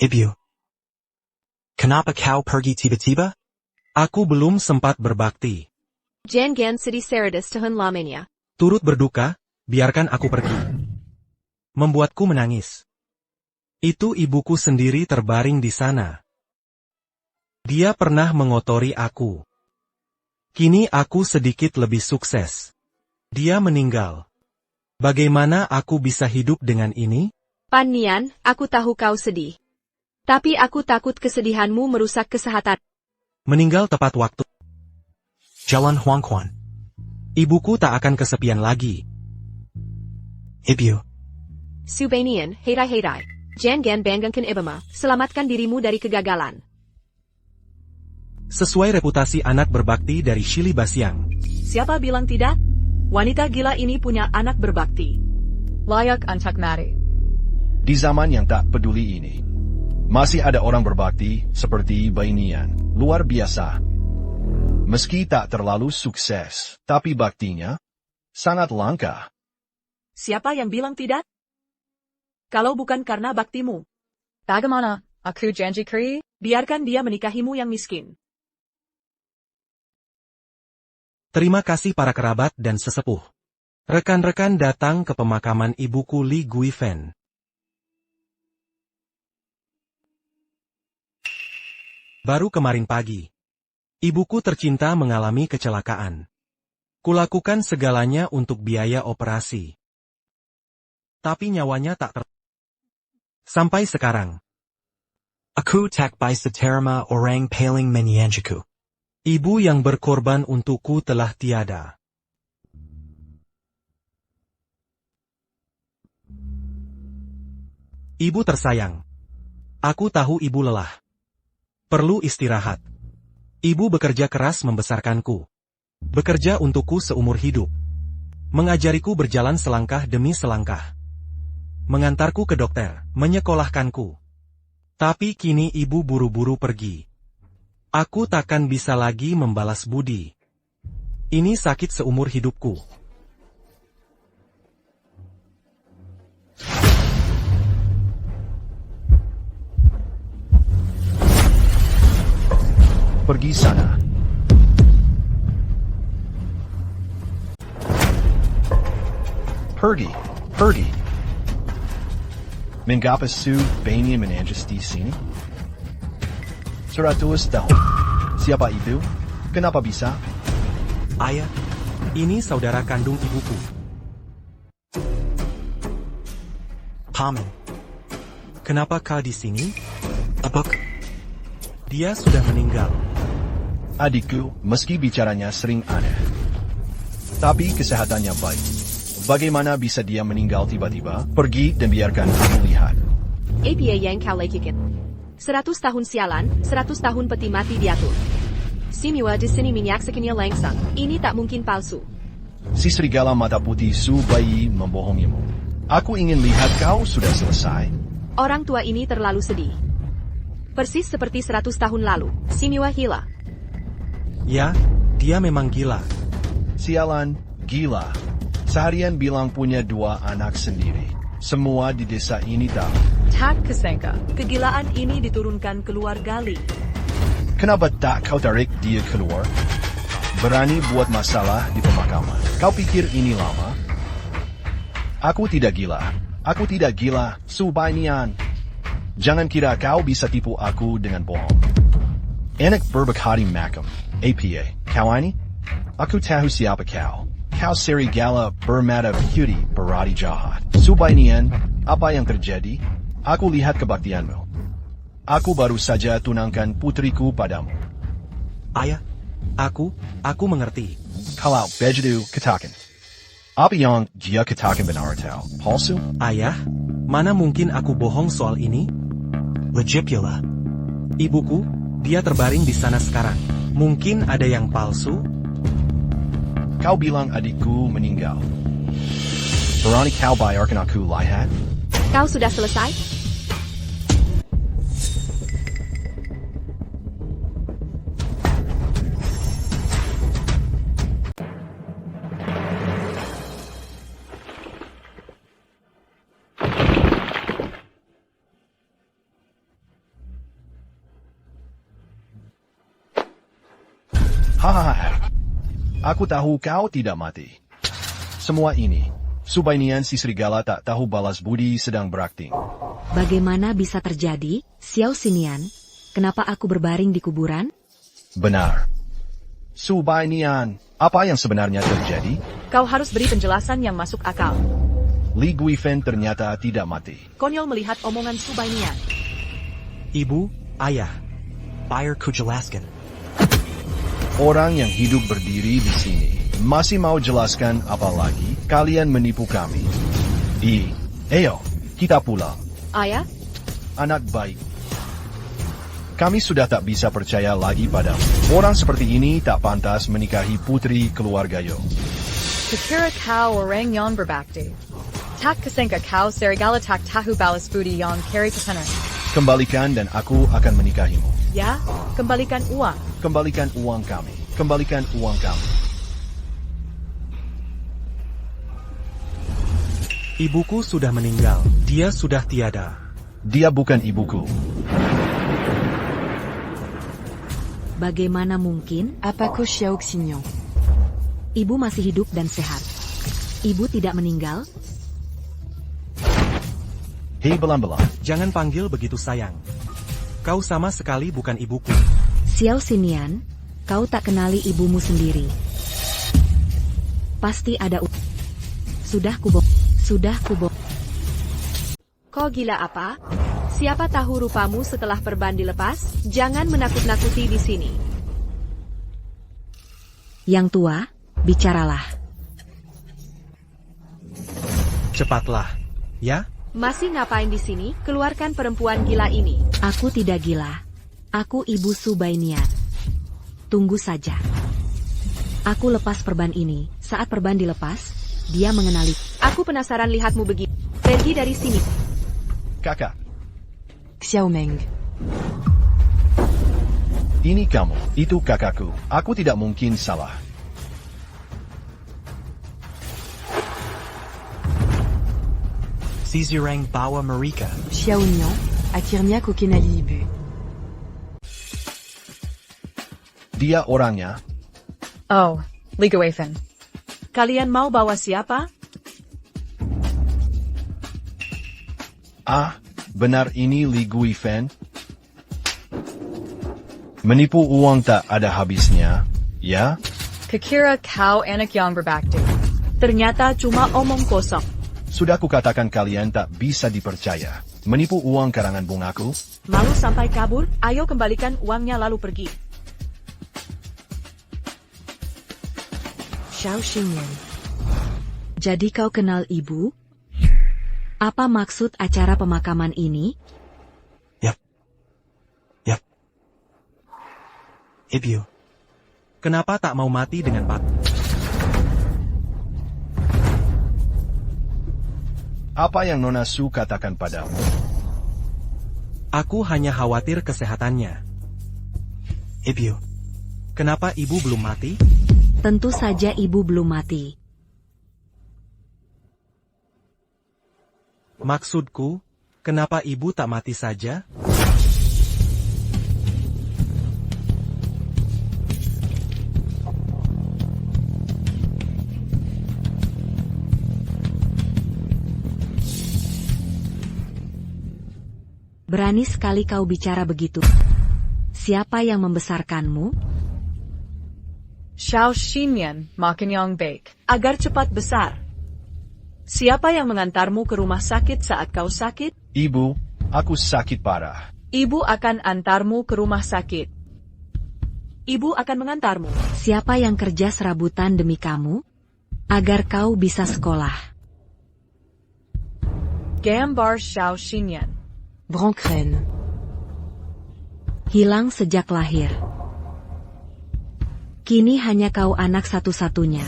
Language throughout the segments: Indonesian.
Ibu. Kenapa kau pergi tiba-tiba? Aku belum sempat berbakti. Jangan sedih serius tahun lamanya. Turut berduka, biarkan aku pergi. Membuatku menangis. Itu ibuku sendiri terbaring di sana. Dia pernah mengotori aku. Kini aku sedikit lebih sukses. Dia meninggal. Bagaimana aku bisa hidup dengan ini? Pan Nian, aku tahu kau sedih. Tapi aku takut kesedihanmu merusak kesehatan. Meninggal tepat waktu. Jalan Huangquan. Ibuku tak akan kesepian lagi. Ibu. Subanian, herai-herai. Jangan banggangkan Ibama, selamatkan dirimu dari kegagalan. Sesuai reputasi anak berbakti dari Shili Basiang. Siapa bilang tidak? Wanita gila ini punya anak berbakti. Layak untuk mati. Di zaman yang tak peduli ini, masih ada orang berbakti seperti Bainian. Luar biasa. Meski tak terlalu sukses, tapi baktinya sangat langka. Siapa yang bilang tidak? Kalau bukan karena baktimu. Bagaimana, aku janji kri? Biarkan dia menikahimu yang miskin. Terima kasih para kerabat dan sesepuh. Rekan-rekan datang ke pemakaman ibuku Li Guifen. Baru kemarin pagi, ibuku tercinta mengalami kecelakaan. Kulakukan segalanya untuk biaya operasi. Tapi nyawanya tak sampai sekarang. Aku tak bisa terima orang paling menyayangiku. Ibu yang berkorban untukku telah tiada. Ibu tersayang. Aku tahu ibu lelah. Perlu istirahat. Ibu bekerja keras membesarkanku. Bekerja untukku seumur hidup. Mengajariku berjalan selangkah demi selangkah. Mengantarku ke dokter, menyekolahkanku. Tapi kini ibu buru-buru pergi. Aku takkan bisa lagi membalas budi. Ini sakit seumur hidupku. Pergi sana. Pergi. Mengapa Su Bainian menanjas di sini? 100 tahun. Siapa itu? Kenapa bisa? Ayah, ini saudara kandung ibuku. Paman. Kenapa kau di sini? Abuk. Dia sudah meninggal. Adikku, meski bicaranya sering aneh, tapi kesehatannya baik. Bagaimana bisa dia meninggal tiba-tiba? Pergi dan biarkan aku lihat. APA yang kau lekikit. 100 tahun sialan, 100 tahun peti mati diatur. Simua di sini menyaksikannya langsung. Ini tak mungkin palsu. Si serigala mata putih Su Bai membohongimu. Aku ingin lihat kau sudah selesai. Orang tua ini terlalu sedih. Persis seperti 100 tahun lalu, Simua gila. Ya, dia memang gila. Sialan, gila. Seharian bilang punya 2 anak sendiri. Semua di desa ini tahu. Tak kesangka. Kegilaan ini diturunkan keluar gali. Kenapa tak kau tarik dia keluar? Berani buat masalah di pemakaman. Kau pikir ini lama? Aku tidak gila. Aku tidak gila, Su Bainian. Jangan kira kau bisa tipu aku dengan bohong. Anak berbek hati makam. APA, kau ini? Aku tahu siapa kau. Kau serigala bermata putih berani jahat. Su Bainian, apa yang terjadi? Aku lihat kebaktianmu. Aku baru saja tunangkan putriku padamu. Ayah, aku mengerti. Kalau begitu, katakan. Apa yang dia katakan benar atau palsu? Ayah, mana mungkin aku bohong soal ini? Legit pula. Ibuku, dia terbaring di sana sekarang. Mungkin ada yang palsu? Kau bilang adikku meninggal. Berani kau bayarkan aku lihat? Kau sudah selesai? Hahaha, Eric. Aku tahu kau tidak mati. Semua ini, Subainian si serigala tak tahu balas budi sedang berakting. Bagaimana bisa terjadi, Xiao Xinian? Kenapa aku berbaring di kuburan? Benar. Subainian, apa yang sebenarnya terjadi? Kau harus beri penjelasan yang masuk akal. Li Guifen ternyata tidak mati. Konyol melihat omongan Subainian. Ibu, ayah. Buyer ku jelaskan. Orang yang hidup berdiri di sini masih mau jelaskan apa lagi? Kalian menipu kami. Ayo, kita pulang. Ayah, Anak baik. Kami sudah tak bisa percaya lagi padamu. Orang seperti ini tak pantas menikahi putri keluarga Yo. Kikira kau orang yon berbakti. Tak kasengka kau serigala tak tahu balas budi yon kari ketenan. Kembalikan dan aku akan menikahimu. Ya, kembalikan uang. Kembalikan uang kami. Kembalikan uang kami. Ibuku sudah meninggal. Dia sudah tiada. Dia bukan ibuku. Bagaimana mungkin? apaku Xiao Xinyo? Ibu masih hidup dan sehat. Ibu tidak meninggal? Hei belang-belang. Jangan panggil begitu sayang. Kau sama sekali bukan ibuku. Xiao Xinian, kau tak kenali ibumu sendiri. Pasti ada Sudah kubo. Kau gila apa? Siapa tahu rupamu setelah perban dilepas? Jangan menakut-nakuti di sini. Yang tua, bicaralah. Cepatlah. Ya? Masih ngapain di sini? Keluarkan perempuan gila ini. Aku tidak gila. Aku ibu Subainian. Tunggu saja. Aku lepas perban ini. Saat perban dilepas, dia mengenali. Aku penasaran lihatmu begitu. Pergi dari sini. Kakak, Xiao Meng. ini kamu. Itu kakakku. Aku tidak mungkin salah. Sizurang bawa Marika. Xiao Nyo. Akhirnya ku kenali ibu. Dia orangnya. Oh, Liga Wafen. Kalian mau bawa siapa? Ah, benar ini Li Guifen? Menipu uang tak ada habisnya, ya? Kikira kau anak yon berbakti. Ternyata cuma omong kosong. Sudah kukatakan kalian tak bisa dipercaya. Menipu uang karangan bungaku? Malu sampai kabur? Ayo kembalikan uangnya lalu pergi. Xiao Xinyan. Jadi kau kenal ibu? Apa maksud acara pemakaman ini? Yep. Ibu. Kenapa tak mau mati dengan Pak? Apa yang Nona Su katakan padamu? Aku hanya khawatir kesehatannya. Ibu. Kenapa ibu belum mati? Tentu saja ibu belum mati. Maksudku, kenapa ibu tak mati saja? Berani sekali kau bicara begitu. Siapa yang membesarkanmu? Xiao Xinian makan yang baik. Agar cepat besar. Siapa yang mengantarmu ke rumah sakit saat kau sakit? Ibu, aku sakit parah. Ibu akan antarmu ke rumah sakit. Ibu akan mengantarmu. Siapa yang kerja serabutan demi kamu? Agar kau bisa sekolah. Gambar Xiao Xinian. Brancren. Hilang sejak lahir. Kini hanya kau anak satu-satunya.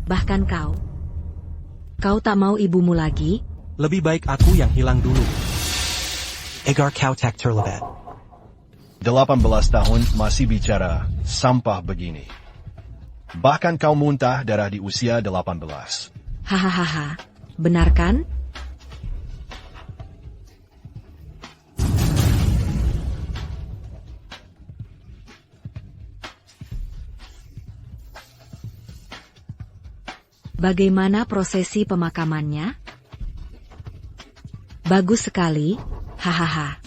Bahkan kau tak mau ibumu lagi? Lebih baik aku yang hilang dulu. Agar kau tak terlibat. 18 tahun masih bicara sampah begini. Bahkan kau muntah darah di usia 18. Hahaha. Benar kan? Bagaimana prosesi pemakamannya? Bagus sekali, hahaha.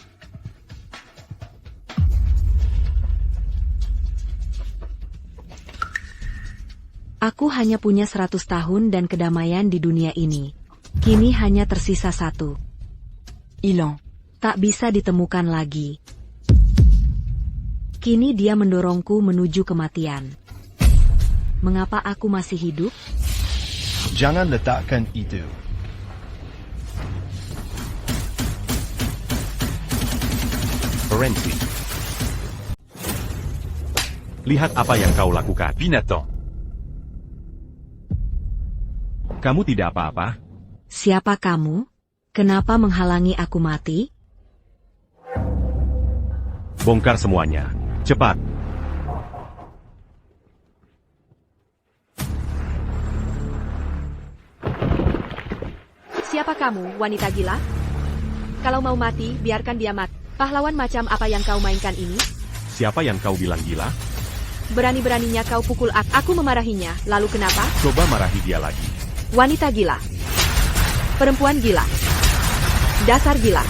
Aku hanya punya 100 tahun dan kedamaian di dunia ini. Kini hanya tersisa 1. Hilang. Tak bisa ditemukan lagi. Kini dia mendorongku menuju kematian. Mengapa aku masih hidup? Jangan letakkan itu. Forensic. Lihat apa yang kau lakukan, binatang. Kamu tidak apa-apa? Siapa kamu? Kenapa menghalangi aku mati? Bongkar semuanya. Cepat. Siapa kamu, wanita gila? Kalau mau mati, biarkan dia mati. Pahlawan macam apa yang kau mainkan ini? Siapa yang kau bilang gila? Berani-beraninya kau pukul aku. Aku memarahinya, lalu kenapa? Coba marahi dia lagi. Wanita gila. Perempuan gila. Dasar gila.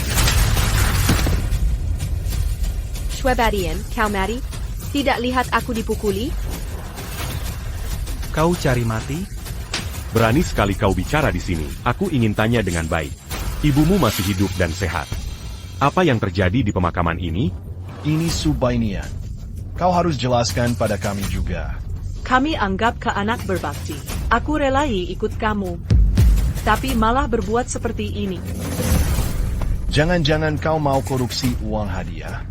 Schwebadian, kau mari? Tidak lihat aku dipukuli? Kau cari mati? Berani sekali kau bicara di sini. Aku ingin tanya dengan baik. Ibumu masih hidup dan sehat. Apa yang terjadi di pemakaman ini? Ini Subainian. Kau harus jelaskan pada kami juga. Kami anggap ke anak berbakti. Aku relai ikut kamu. Tapi malah berbuat seperti ini. Jangan-jangan kau mau korupsi uang hadiah.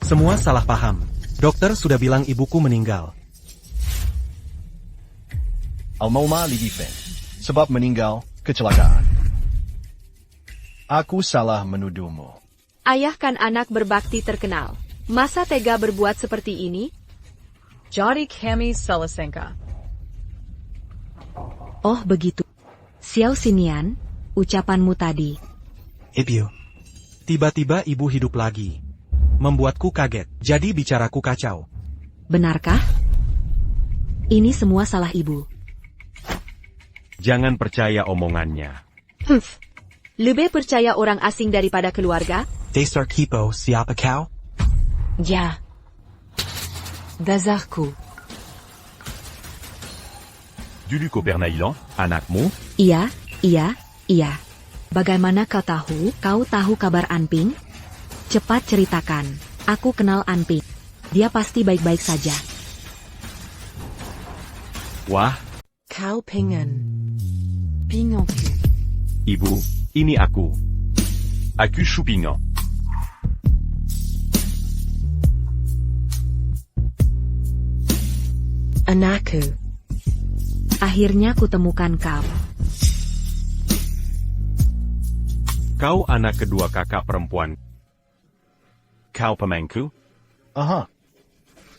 Semua salah paham. Dokter sudah bilang ibuku meninggal. Almoma Ligifen. Sebab meninggal, kecelakaan. Aku salah menuduhmu. Ayah kan anak berbakti terkenal. Masa tega berbuat seperti ini? Jadi kami salah sangka. Oh begitu. Xiao Xinian, ucapanmu tadi. Ibu. Tiba-tiba ibu hidup lagi. Membuatku kaget, jadi bicaraku kacau. Benarkah? Ini semua salah ibu. Jangan percaya omongannya. Lebih percaya orang asing daripada keluarga? Dasar Kipo, siapa kau? Ya. Dasarku. Duluko Bernailan, anakmu? Iya. Bagaimana kau tahu? Kau tahu kabar Anping? Cepat ceritakan. Aku kenal Anping. Dia pasti baik-baik saja. Wah, Kau pengen. Pingokku. ibu, ini aku. Aku Chupingan. Anakku. Akhirnya kutemukan kau. Kau anak kedua kakak perempuan. Kau pemangku? Aha.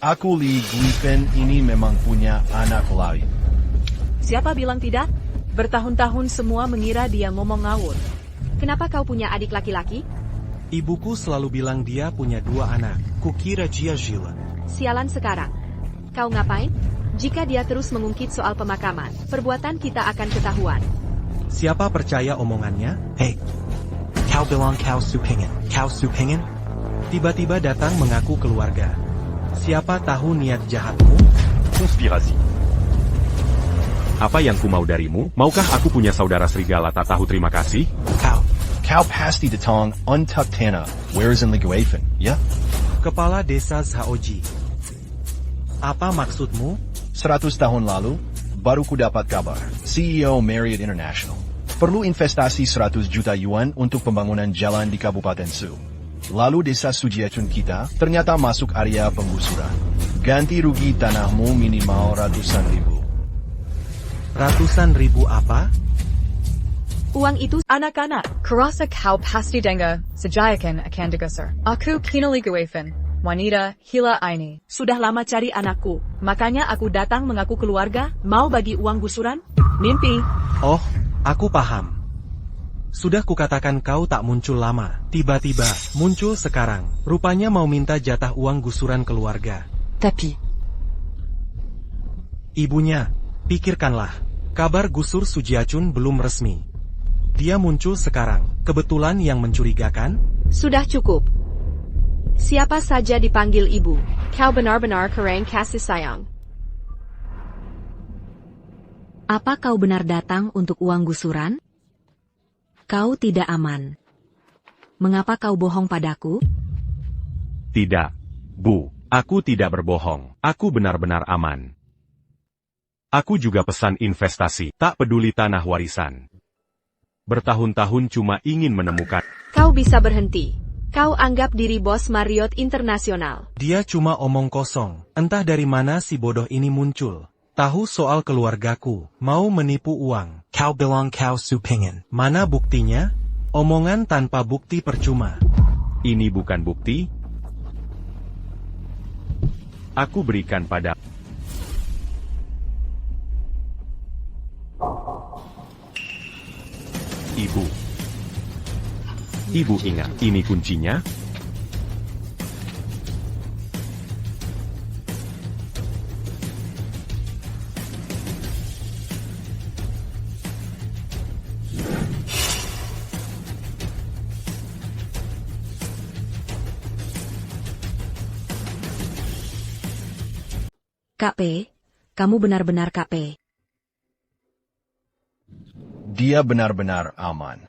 Aku Li Guifen ini memang punya anak lain. Siapa bilang tidak? Bertahun-tahun semua mengira dia ngomong ngawur. Kenapa kau punya adik laki-laki? Ibuku selalu bilang dia punya 2 anak. Kukira dia gila. Sialan sekarang. Kau ngapain? Jika dia terus mengungkit soal pemakaman, perbuatan kita akan ketahuan. Siapa percaya omongannya? Hey. Kau bilang kau Supingan. Kau Supingan? Tiba-tiba datang mengaku keluarga. Siapa tahu niat jahatmu? Konspirasi. Apa yang ku mau darimu? Maukah aku punya saudara serigala tak tahu terima kasih? Kau pasti datang untuk tanah. Where is in Guifen, ya? Kepala Desa Zhaoji. Apa maksudmu? 100 tahun lalu, baru ku dapat kabar. CEO Marriott International. Perlu investasi 100 juta yuan untuk pembangunan jalan di Kabupaten Su. Lalu desa Sujiachun kita ternyata masuk area penggusuran. Ganti rugi tanahmu minimal ratusan ribu. Ratusan ribu apa? Uang itu Anak-anak, Karasa kau pasti denga, sejayakan akan digeser. Aku kinali Guifen. Wanita hila ini. sudah lama cari anakku. Makanya aku datang mengaku keluarga, mau bagi uang gusuran? Mimpi. Oh, aku paham. Sudah kukatakan kau tak muncul lama. Tiba-tiba, muncul sekarang. Rupanya mau minta jatah uang gusuran keluarga. Tapi. Ibunya, pikirkanlah. Kabar gusur Sujiachun belum resmi. Dia muncul sekarang, kebetulan yang mencurigakan? Sudah cukup. Siapa saja dipanggil ibu. Kau benar-benar kurang kasih sayang. Apa kau benar datang untuk uang gusuran? Kau tidak aman. Mengapa kau bohong padaku? Tidak, Bu. Aku tidak berbohong. Aku benar-benar aman. Aku juga pesan investasi, tak peduli tanah warisan. Bertahun-tahun cuma ingin menemukan. Kau bisa berhenti. Kau anggap diri bos Marriott Internasional. Dia cuma omong kosong. Entah dari mana si bodoh ini muncul. Tahu soal keluargaku, mau menipu uang. Kau bilang kau supingin. Mana buktinya? Omongan tanpa bukti percuma. Ini bukan bukti. Aku berikan pada. Ibu. Ibu ingat, ini kuncinya? Kak P, kamu benar-benar Kak P. Dia benar-benar aman.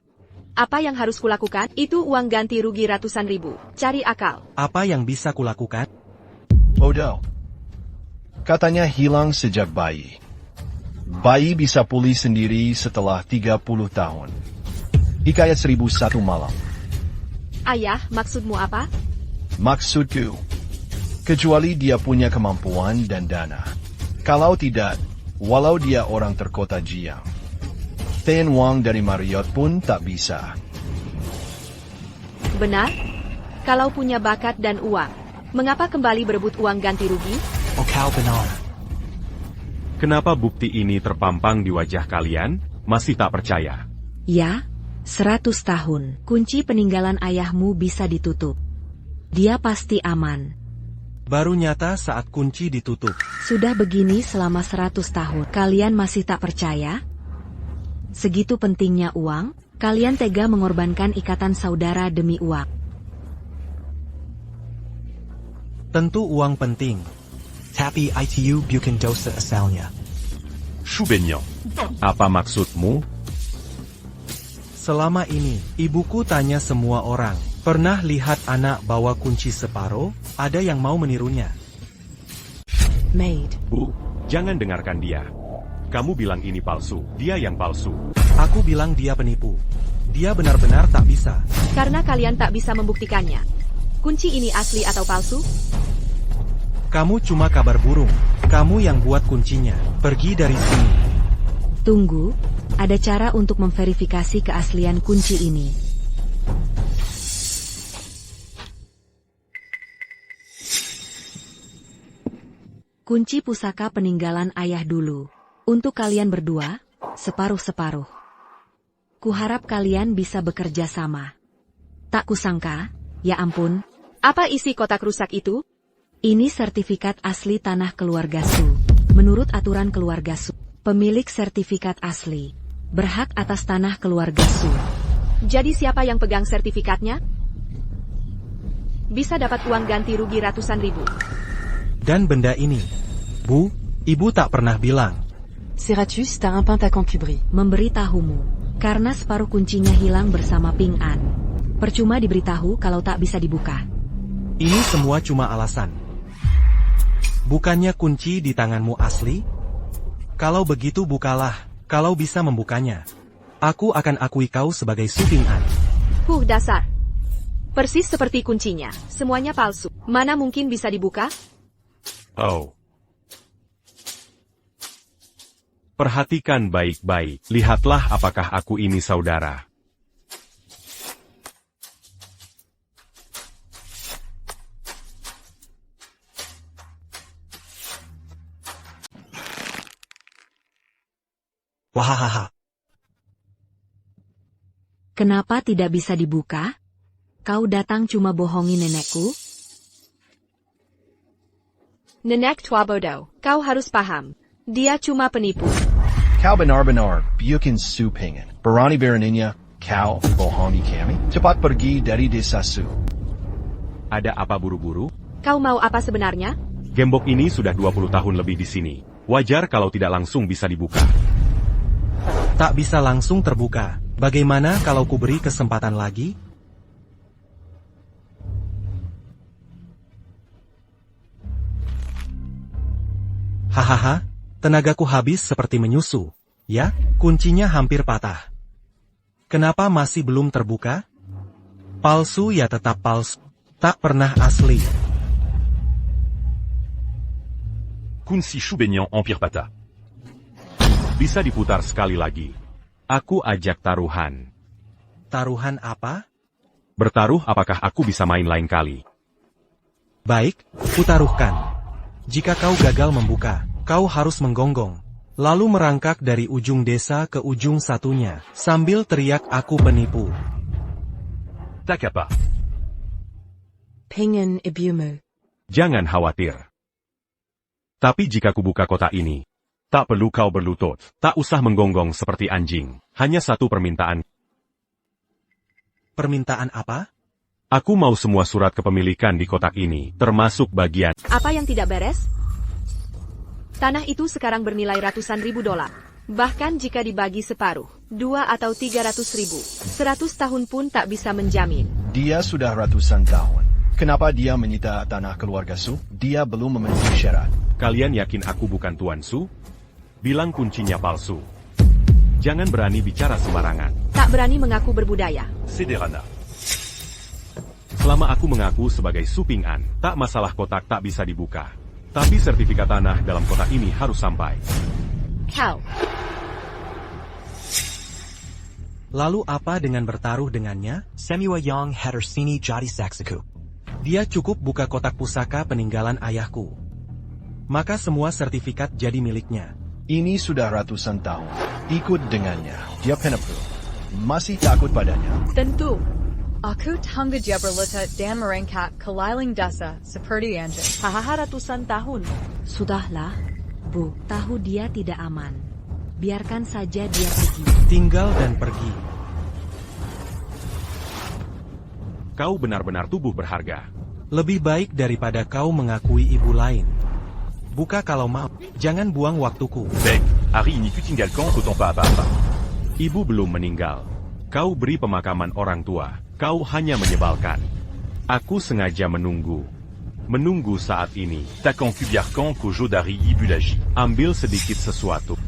Apa yang harus kulakukan? Itu uang ganti rugi ratusan ribu. Cari akal. Apa yang bisa kulakukan? Bodoh. Katanya hilang sejak bayi. Bayi bisa pulih sendiri setelah 30 tahun. Hikayat 1001 malam. Ayah, maksudmu apa? Maksudku, kecuali dia punya kemampuan dan dana. Kalau tidak, walau dia orang terkota Jiang, Ten Wang dari Marriott pun tak bisa. Benar? Kalau punya bakat dan uang, mengapa kembali berebut uang ganti rugi? Oh kau benar. Kenapa bukti ini terpampang di wajah kalian? Masih tak percaya? Ya, 100 tahun. Kunci peninggalan ayahmu bisa ditutup. Dia pasti aman. Baru nyata saat kunci ditutup. Sudah begini selama 100 tahun. Kalian masih tak percaya? Segitu pentingnya uang, kalian tega mengorbankan ikatan saudara demi uang. Tentu uang penting. Tapi itu bukan dosa asalnya. Shubenyo. Apa maksudmu? Selama ini, ibuku tanya semua orang, pernah lihat anak bawa kunci separuh? Ada yang mau menirunya. Maid. Bu, jangan dengarkan dia. Kamu bilang ini palsu, dia yang palsu. Aku bilang dia penipu. Dia benar-benar tak bisa. Karena kalian tak bisa membuktikannya. Kunci ini asli atau palsu? Kamu cuma kabar burung. Kamu yang buat kuncinya. Pergi dari sini. Tunggu, ada cara untuk memverifikasi keaslian kunci ini. Kunci pusaka peninggalan ayah dulu. Untuk kalian berdua, separuh-separuh. Kuharap kalian bisa bekerja sama. Tak kusangka, ya ampun. Apa isi kotak rusak itu? Ini sertifikat asli tanah keluarga Su. Menurut aturan keluarga Su, pemilik sertifikat asli berhak atas tanah keluarga Su. Jadi siapa yang pegang sertifikatnya? Bisa dapat uang ganti rugi ratusan ribu. Dan benda ini. Bu, ibu tak pernah bilang. Seratus t'as un peint à concubri. Memberitahumu, karena separuh kuncinya hilang bersama Ping An. Percuma diberitahu kalau tak bisa dibuka. Ini semua cuma alasan. Bukannya kunci di tanganmu asli? Kalau begitu bukalah, kalau bisa membukanya. Aku akan akui kau sebagai Su Ping An. Dasar. Persis seperti kuncinya, semuanya palsu. Mana mungkin bisa dibuka? Oh. Perhatikan baik-baik, lihatlah apakah aku ini saudara. Wahahaha. Kenapa tidak bisa dibuka? Kau datang cuma bohongi nenekku? Nenek tua bodoh, kau harus paham. Dia cuma penipu. Kau benar-benar bikin Su pengen. Berani beraninya kau bohongi kami? Cepat pergi dari desa Su. Ada apa buru-buru? Kau mau apa sebenarnya? Gembok ini sudah 20 tahun lebih di sini. Wajar kalau tidak langsung bisa dibuka. Tak bisa langsung terbuka. Bagaimana kalau ku beri kesempatan lagi? Hahaha, tenagaku habis seperti menyusu. Ya, kuncinya hampir patah. Kenapa masih belum terbuka? Palsu ya tetap palsu. Tak pernah asli. Kunci Shubenyan Empire Patah. Bisa diputar sekali lagi. Aku ajak taruhan. Taruhan apa? Bertaruh apakah aku bisa main lain kali. Baik, kutaruhkan. Jika kau gagal membuka, kau harus menggonggong. Lalu merangkak dari ujung desa ke ujung satunya, sambil teriak aku penipu. Tak apa. Pengen ibumu. Jangan khawatir. Tapi jika kubuka kotak ini, tak perlu kau berlutut, tak usah menggonggong seperti anjing. Hanya satu permintaan. Permintaan apa? Aku mau semua surat kepemilikan di kotak ini, termasuk bagian. Apa yang tidak beres? Tanah itu sekarang bernilai ratusan ribu dolar. Bahkan jika dibagi separuh, 2 atau 300 ribu, 100 tahun pun tak bisa menjamin. Dia sudah ratusan tahun. Kenapa dia menyita tanah keluarga Su? Dia belum memenuhi syarat. Kalian yakin aku bukan Tuan Su? Bilang kuncinya palsu. Jangan berani bicara sembarangan. Tak berani mengaku berbudaya. Sederhana. Selama aku mengaku sebagai Su Ping-an, tak masalah kotak tak bisa dibuka. Tapi sertifikat tanah dalam kotak ini harus sampai. Kau. Lalu apa dengan bertaruh dengannya? Semua yang Hedersini jadi saksiku. Dia cukup buka kotak pusaka peninggalan ayahku. Maka semua sertifikat jadi miliknya. Ini sudah ratusan tahun. Ikut dengannya. Dia penipu. Masih takut padanya. Tentu. Aku tangga dia berluta dan merangkak keliling desa seperti anjing. Hahaha ratusan tahun. Sudahlah, Bu, tahu dia tidak aman. Biarkan saja dia pergi. Tinggal dan pergi. Kau benar-benar tubuh berharga. Lebih baik daripada kau mengakui ibu lain. Buka kalau mau. Jangan buang waktuku. Baik, hari ini ku tinggalkan kau tanpa apa-apa. Ibu belum meninggal. Kau beri pemakaman orang tua. Kau hanya menyebalkan. Aku sengaja menunggu. Menunggu saat ini. Takkan ku biarkan kau jauh dari ibu lagi. Ambil sedikit sesuatu.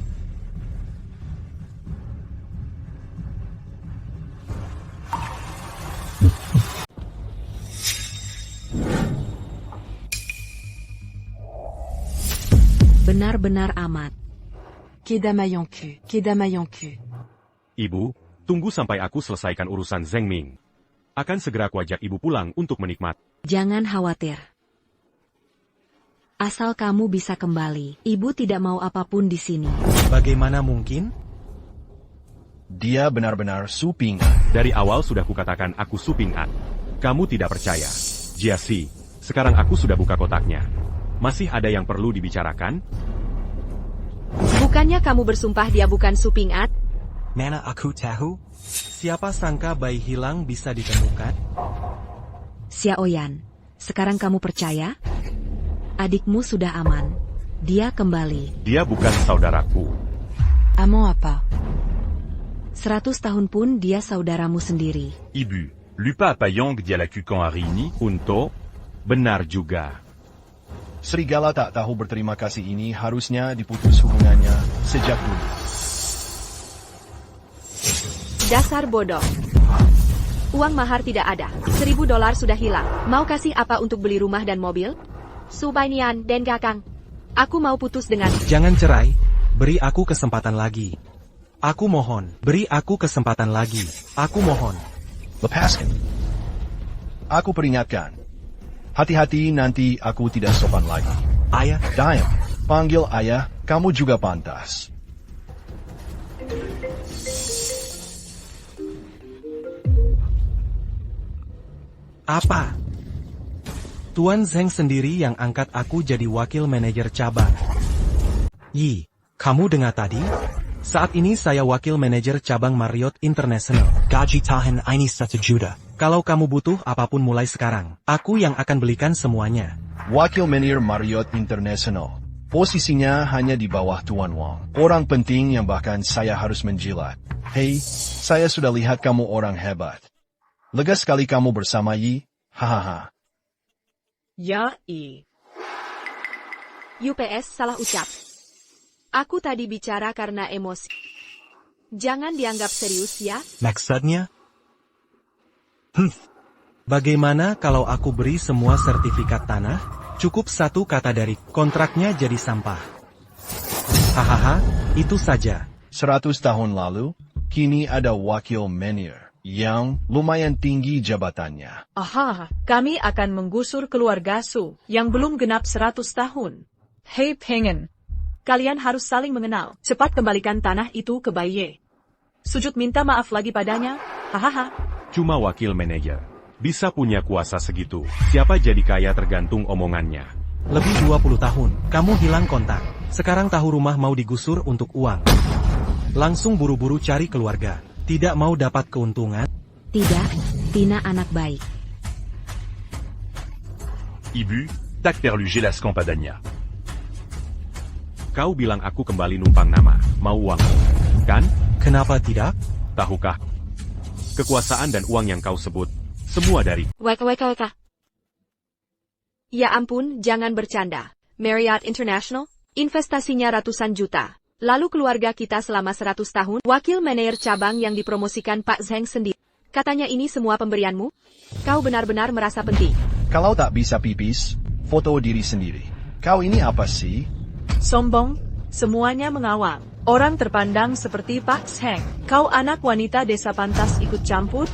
Benar-benar amat. Kedamayanku. Kedamayanku. Ibu, tunggu sampai aku selesaikan urusan Zheng Ming. Akan segera ku ajak ibu pulang untuk menikmati. Jangan khawatir. Asal kamu bisa kembali, ibu tidak mau apapun di sini. Bagaimana mungkin? Dia benar-benar Su Ping-an. Dari awal sudah kukatakan aku Su Ping-an. Kamu tidak percaya. Jiasi, sekarang aku sudah buka kotaknya. Masih ada yang perlu dibicarakan? Bukannya kamu bersumpah dia bukan Su Ping-an? Mana aku tahu? Siapa sangka bayi hilang bisa ditemukan? Xiaoyan, sekarang kamu percaya? Adikmu sudah aman. Dia kembali. Dia bukan saudaraku. Amant apa? 100 tahun pun dia saudaramu sendiri. Ibu, lupa apa yang dia lakukan hari ini? Untuk? Benar juga. Serigala tak tahu berterima kasih ini harusnya diputus hubungannya sejak dulu. Dasar bodoh. Uang mahar tidak ada. 1.000 dolar sudah hilang. Mau kasih apa untuk beli rumah dan mobil? Subainian dan Gakang. Aku mau putus dengan... Jangan cerai. Beri aku kesempatan lagi. Aku mohon. Beri aku kesempatan lagi. Aku mohon. Lepaskan. Aku peringatkan. Hati-hati nanti aku tidak sopan lagi. Ayah, Diam. Panggil ayah, kamu juga pantas. Apa? Tuan Zheng sendiri yang angkat aku jadi wakil manajer cabang. Yi, kamu dengar tadi? Saat ini saya wakil manajer cabang Marriott International. Gaji tahan ini 1 juta. Kalau kamu butuh apapun mulai sekarang, aku yang akan belikan semuanya. Wakil manajer Marriott International. Posisinya hanya di bawah Tuan Wang. Orang penting yang bahkan saya harus menjilat. Hei, saya sudah lihat kamu orang hebat. Lega sekali kamu bersama Yi. Hahaha. Ya, I. UPS salah ucap. Aku tadi bicara karena emosi. Jangan dianggap serius ya. Maksudnya? Bagaimana kalau aku beri semua sertifikat tanah? Cukup satu kata dari kontraknya jadi sampah. Hahaha, itu saja. 100 tahun lalu, kini ada wakil manajer yang lumayan tinggi jabatannya. Aha, kami akan menggusur keluarga Su yang belum genap 100 tahun. Hey Pingen. Kalian harus saling mengenal. Cepat kembalikan tanah itu ke Baye. Sujud minta maaf lagi padanya. Hahaha. Cuma wakil manajer. Bisa punya kuasa segitu. Siapa jadi kaya tergantung omongannya. Lebih 20 tahun, kamu hilang kontak. Sekarang tahu rumah mau digusur untuk uang. Langsung buru-buru cari keluarga. Tidak mau dapat keuntungan? Tidak, Tina anak baik. Ibu, tak perlu jelas kompadanya. Kau bilang aku kembali numpang nama. Mau uang? Kan? Kenapa tidak? Tahukah? Kekuasaan dan uang yang kau sebut. Semua dari Weka. Ya ampun, jangan bercanda. Marriott International, investasinya ratusan juta. Lalu keluarga kita selama 100 tahun, wakil manajer cabang yang dipromosikan Pak Zheng sendiri. Katanya ini semua pemberianmu? Kau benar-benar merasa penting. Kalau tak bisa pipis, foto diri sendiri. Kau ini apa sih? Sombong, semuanya mengawang. Orang terpandang seperti Pak Zheng. Kau anak wanita desa pantas ikut campur?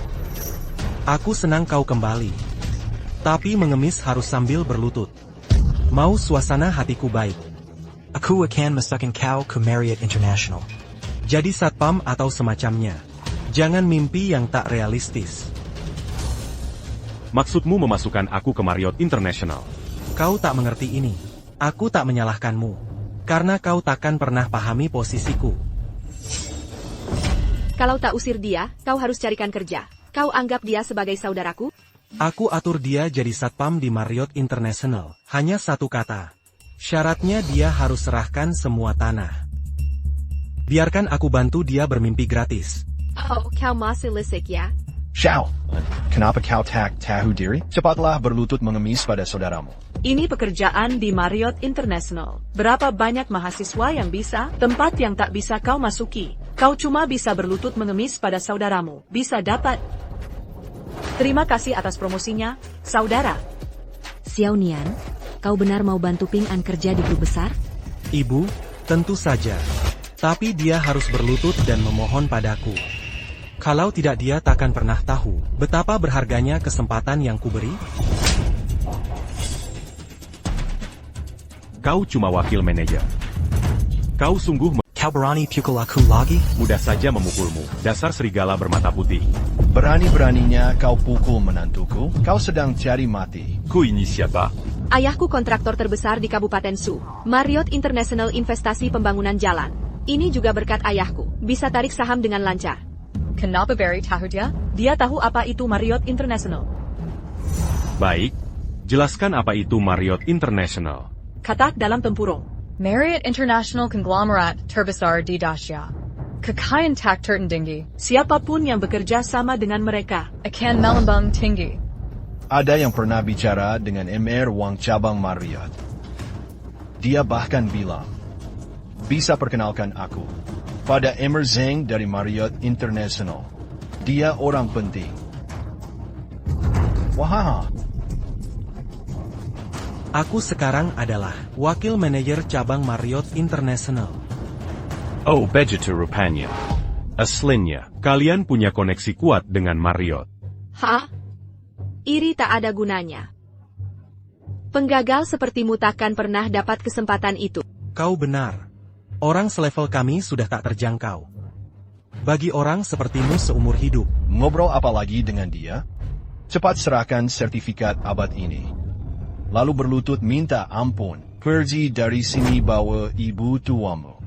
Aku senang kau kembali. Tapi mengemis harus sambil berlutut. Mau suasana hatiku baik. Aku akan masukkan kau ke Marriott International. Jadi satpam atau semacamnya. Jangan mimpi yang tak realistis. Maksudmu memasukkan aku ke Marriott International? Kau tak mengerti ini. Aku tak menyalahkanmu. Karena kau takkan pernah pahami posisiku. Kalau tak usir dia, kau harus carikan kerja. Kau anggap dia sebagai saudaraku? Aku atur dia jadi satpam di Marriott International. Hanya satu kata. Syaratnya dia harus serahkan semua tanah. Biarkan aku bantu dia bermimpi gratis. Oh, kau masih lisik ya? Xiao, kenapa kau tak tahu diri? Cepatlah berlutut mengemis pada saudaramu. Ini pekerjaan di Marriott International. Berapa banyak mahasiswa yang bisa? Tempat yang tak bisa kau masuki. Kau cuma bisa berlutut mengemis pada saudaramu. Bisa dapat. Terima kasih atas promosinya, saudara. Xiao Nian, kau benar mau bantu Ping An kerja di grup besar? Ibu, tentu saja. Tapi dia harus berlutut dan memohon padaku. Kalau tidak dia takkan pernah tahu betapa berharganya kesempatan yang kuberi. Kau cuma wakil manajer. Kau sungguh Kau berani pukul aku lagi? mudah saja memukulmu. Dasar serigala bermata putih. Berani-beraninya kau pukul menantuku? Kau sedang cari mati. Ku ini siapa? Ayahku kontraktor terbesar di Kabupaten Su. Marriott International Investasi Pembangunan Jalan. Ini juga berkat ayahku. Bisa tarik saham dengan lancar. Kenapa Barry tahu dia? Dia tahu apa itu Marriott International. Baik. Jelaskan apa itu Marriott International. Katak dalam tempurung. Marriott International Conglomerate terbesar di Asia. Kekayaan tak tertandingi. Siapapun yang bekerja sama dengan mereka Akan melambung tinggi. Ada yang pernah bicara dengan MR Wang cabang Marriott. Dia bahkan bilang, bisa perkenalkan aku pada Emir Zheng dari Marriott International. Dia orang penting. Wah. Aku sekarang adalah wakil manajer cabang Marriott International. Oh, begitu rupanya. Aslinya. Kalian punya koneksi kuat dengan Marriott. Hah? Iri tak ada gunanya. Penggagal sepertimu takkan pernah dapat kesempatan itu. Kau benar. Orang selevel kami sudah tak terjangkau. Bagi orang sepertimu seumur hidup. Ngobrol apa lagi dengan dia? Cepat serahkan sertifikat abad ini. lalu berlutut minta ampun. Pergi dari sini, bawa ibu tuamu.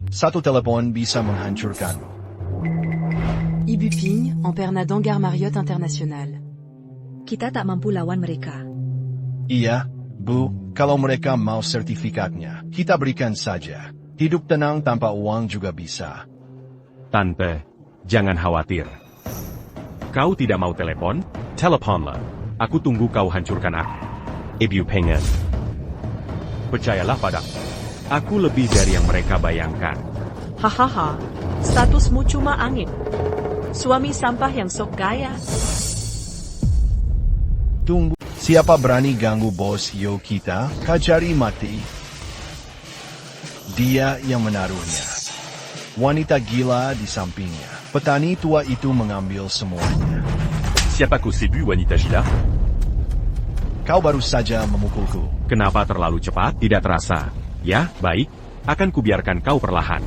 Satu telepon bisa menghancurkanmu. Ibu Ping, en Pernadon Gare Marriott International. Kita tak mampu lawan mereka. Iya, Bu, kalau mereka mau sertifikatnya, kita berikan saja. Hidup tenang tanpa uang juga bisa. Tante, jangan khawatir. Kau tidak mau telepon? Teleponlah. Aku tunggu kau hancurkan aku. Ibu pengen. Percayalah padaku. Aku lebih dari yang mereka bayangkan. Hahaha, statusmu cuma angin. Suami sampah yang sok gaya. Tunggu, siapa berani ganggu bos Yo kita? Kajari mati. Dia yang menaruhnya. Wanita gila di sampingnya. Petani tua itu mengambil semuanya. Siapa kau séduit, wanita gila? Kau baru saja memukulku. Kenapa terlalu cepat? Tidak terasa. Ya, baik. Akan kubiarkan kau perlahan.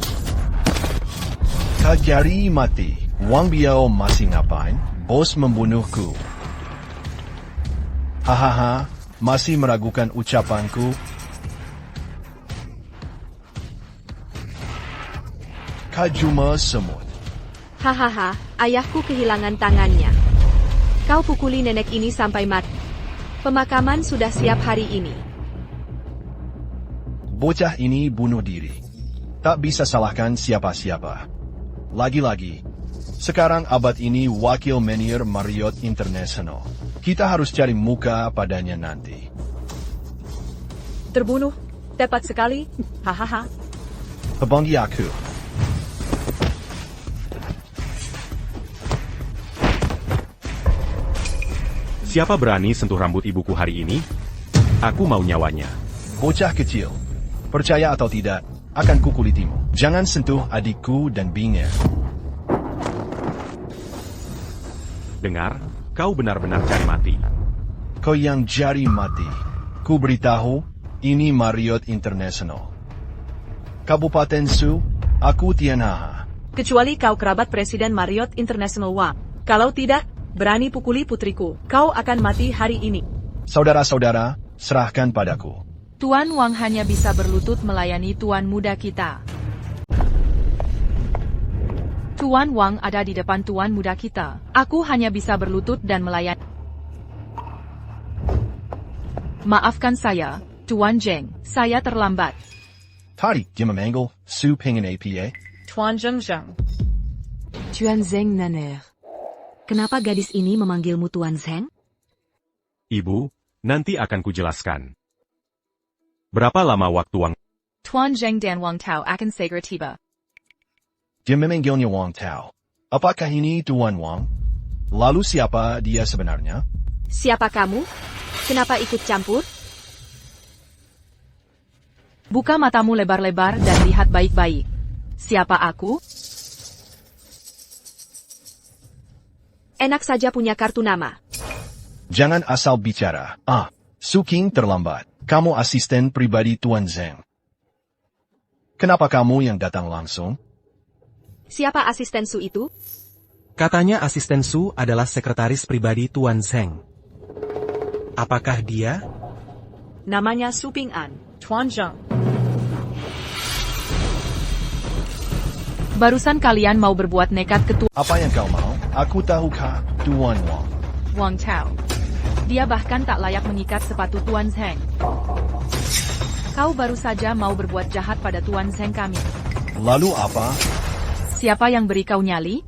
Kajari mati. Wang Biao masih ngapain? Bos membunuhku. Hahaha, masih meragukan ucapanku? Kajuma semut. Hahaha, ayahku kehilangan tangannya. Kau pukuli nenek ini sampai mati. Pemakaman sudah siap hari ini. Bocah ini bunuh diri. Tak bisa salahkan siapa-siapa. Lagi-lagi, sekarang abad ini wakil manajer Marriott International. Kita harus cari muka padanya nanti. Terbunuh. Tepat sekali. Hahaha. Hubungi aku. Siapa berani sentuh rambut ibuku hari ini? Aku mau nyawanya. Bocah kecil. Percaya atau tidak, akan kukulitimu. Jangan sentuh adikku dan Binger. Dengar, kau benar-benar cari mati. Kau yang jari mati. Ku beritahu, ini Marriott International. Kabupaten Su, aku Tianhaha. Kecuali kau kerabat Presiden Marriott International Wang. Kalau tidak, berani pukuli putriku. Kau akan mati hari ini. Saudara-saudara, serahkan padaku. Tuan Wang hanya bisa berlutut melayani tuan muda kita. Tuan Wang ada di depan tuan muda kita. Aku hanya bisa berlutut dan melayani. Maafkan saya, Tuan Zheng. Saya terlambat. Tadi dia memanggil Su pengen APA. Tuan Zheng. Tuan Zheng Naner. Kenapa gadis ini memanggilmu Tuan Zheng? Ibu, nanti akan kujelaskan. Berapa lama waktu Wang? Tuan Zheng dan Wang Tao akan segera tiba. Dia memanggilnya Wang Tao. Apakah ini Tuan Wang? Lalu siapa dia sebenarnya? Siapa kamu? Kenapa ikut campur? Buka matamu lebar-lebar dan lihat baik-baik. Siapa aku? Enak saja punya kartu nama. Jangan asal bicara. Su King terlambat. Kamu asisten pribadi Tuan Zheng. Kenapa kamu yang datang langsung? Siapa asisten Su itu? Katanya asisten Su adalah sekretaris pribadi Tuan Zheng. Apakah dia? Namanya Su Ping An. Tuan Zheng. Barusan kalian mau berbuat nekat ke Apa yang kau mau? Aku tahukah, Tuan Wang? Wang Tao. Dia bahkan tak layak mengikat sepatu Tuan Zheng. Kau baru saja mau berbuat jahat pada Tuan Zheng kami. Lalu apa? Siapa yang beri kau nyali?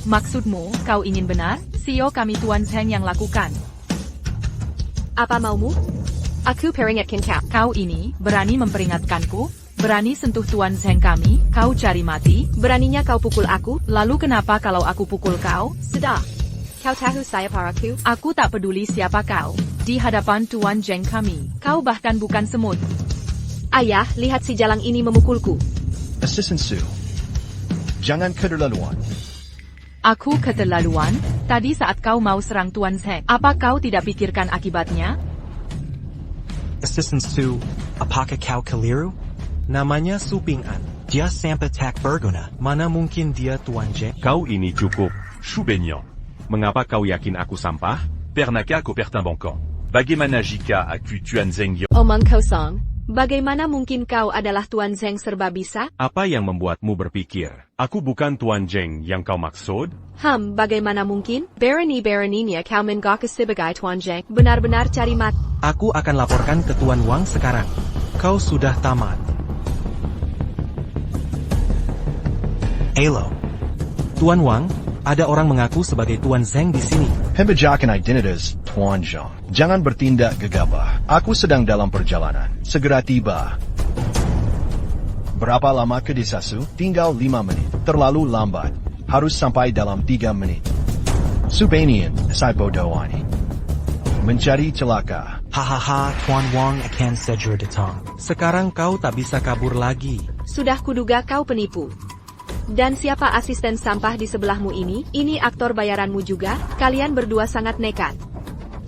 Maksudmu, kau ingin benar? CEO kami Tuan Zheng yang lakukan. Apa maumu? Aku peringatkan kau. Kau ini, berani memperingatkanku? Berani sentuh Tuan Zheng kami? Kau cari mati? Beraninya kau pukul aku? Lalu kenapa kalau aku pukul kau? Sudah. Kau tahu saya paraku? Aku tak peduli siapa kau. Di hadapan Tuan Zheng kami, kau bahkan bukan semut. Ayah, lihat si jalang ini memukulku. Assistant Su. Jangan keterlaluan. Aku keterlaluan? Tadi saat kau mau serang Tuan Zheng, apa kau tidak pikirkan akibatnya? Assistant Su, apakah kau keliru? Namanya Su Ping An. Dia sampai tak berguna. Mana mungkin dia Tuan Zheng? Kau ini cukup, Shu Benyong. Mengapa kau yakin aku sampah? Pernaka Kopertin-Bancan. Bagaimana jika aku Tuan Zheng Yang? Omong kosong. Bagaimana mungkin kau adalah Tuan Zheng serba bisa? Apa yang membuatmu berpikir, aku bukan Tuan Zheng yang kau maksud? Bagaimana mungkin? Berani-beraninya kau mengaku sebagai Tuan Zheng. Benar-benar cari mati. Aku akan laporkan ke Tuan Wang sekarang. Kau sudah tamat. Alo. Tuan Wang, ada orang mengaku sebagai Tuan Zheng di sini. Pembajakan identitas Tuan Zheng. Jangan bertindak gegabah. Aku sedang dalam perjalanan. Segera tiba. Berapa lama ke desasu? Tinggal 5 menit. Terlalu lambat. Harus sampai dalam 3 menit. Subanian, saya bodohani. Mencari celaka. Hahaha, Tuan Wang akan segera datang. Sekarang kau tak bisa kabur lagi. Sudah kuduga kau penipu. Dan siapa asisten sampah di sebelahmu ini? Ini aktor bayaranmu juga? Kalian berdua sangat nekat.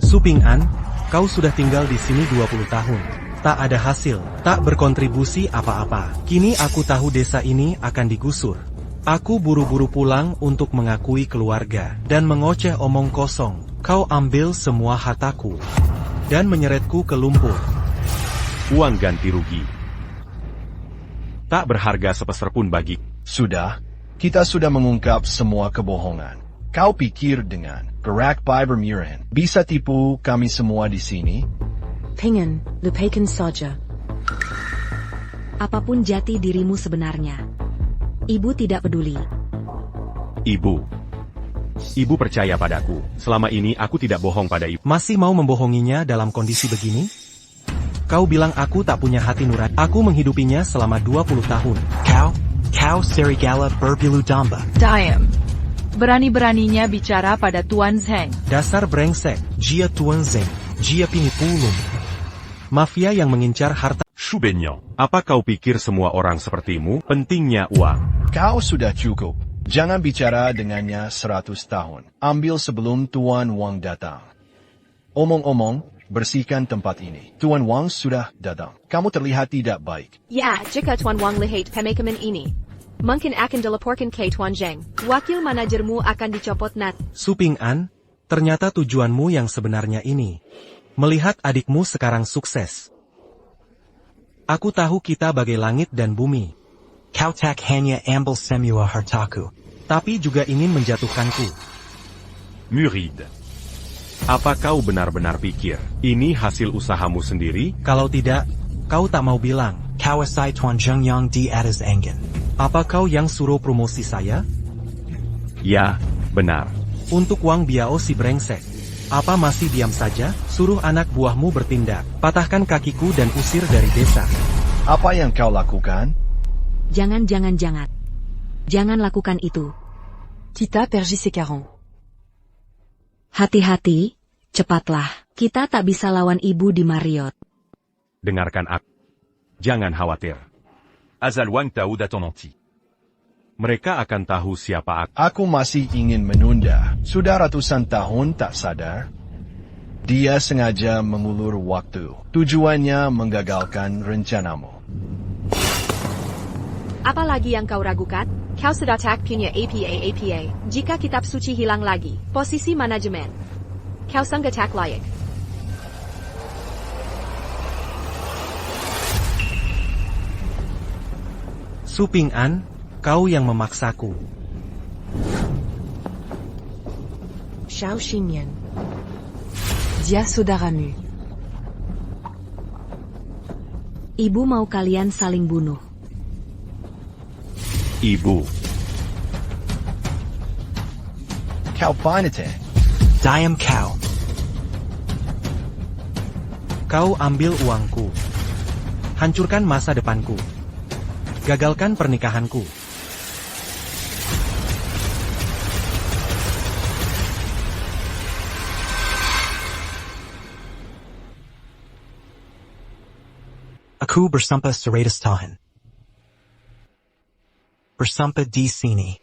Su Ping-an, kau sudah tinggal di sini 20 tahun. Tak ada hasil, tak berkontribusi apa-apa. Kini aku tahu desa ini akan digusur. Aku buru-buru pulang untuk mengakui keluarga dan mengoceh omong kosong. Kau ambil semua hartaku dan menyeretku ke lumpur. Uang ganti rugi. Tak berharga sepeser pun bagi. Sudah, kita sudah mengungkap semua kebohongan. Kau pikir dengan gerak Bermuran bisa tipu kami semua di sini? Pengen, lupakan saja. Apapun jati dirimu sebenarnya. Ibu tidak peduli. Ibu percaya padaku. Selama ini aku tidak bohong pada ibu. Masih mau membohonginya dalam kondisi begini? Kau bilang aku tak punya hati nurani. Aku menghidupinya selama 20 tahun. Kau serigala berbulu domba. Diam. Berani-beraninya bicara pada Tuan Zheng. Dasar brengsek. Jia Tuan Zheng. Jia pinipulum. Mafia yang mengincar harta. Su Benyong, apa kau pikir semua orang sepertimu? Pentingnya uang. Kau sudah cukup. Jangan bicara dengannya 100 tahun. Ambil sebelum Tuan Wang datang. Omong-omong, bersihkan tempat ini. Tuan Wang sudah datang. Kamu terlihat tidak baik. Ya, jika Tuan Wang lihat pemakaman ini, mungkin akan dilaporkan ke Tuan Zheng. Wakil manajermu akan dicopot nat. Su Ping-an, ternyata tujuanmu yang sebenarnya ini. Melihat adikmu sekarang sukses. Aku tahu kita bagai langit dan bumi. Kau tak hanya ambil semua hartaku, tapi juga ingin menjatuhkanku. Murid, apa kau benar-benar pikir ini hasil usahamu sendiri? Kalau tidak, kau tak mau bilang. Kau asai Tuan Zheng yang di atas angin. Apa kau yang suruh promosi saya? Ya, benar. Untuk Wang Biao si brengsek. Apa masih diam saja? Suruh anak buahmu bertindak. Patahkan kakiku dan usir dari desa. Apa yang kau lakukan? Jangan. Jangan lakukan itu. Kita pergi sekarang. Hati-hati, cepatlah. Kita tak bisa lawan ibu di Marriott. Dengarkan aku. Jangan khawatir. Azal Wang tahu daton nanti. Mereka akan tahu siapa aku. Aku masih ingin menunda. Sudah ratusan tahun tak sadar. Dia sengaja mengulur waktu. Tujuannya menggagalkan rencanamu. Apa lagi yang kau ragukan? Kau sudah tak punya APA. Jika kitab suci hilang lagi, posisi manajemen. Kau sanggup tak layak. Su Ping-an, kau yang memaksaku. Xiao Xinyan. Dia saudaramu. Ibu mau kalian saling bunuh. Ibu. Kau panite. Diam kau. Kau ambil uangku. Hancurkan masa depanku. Gagalkan pernikahanku. Aku bersampa seratus tahun. Bersampa di sini.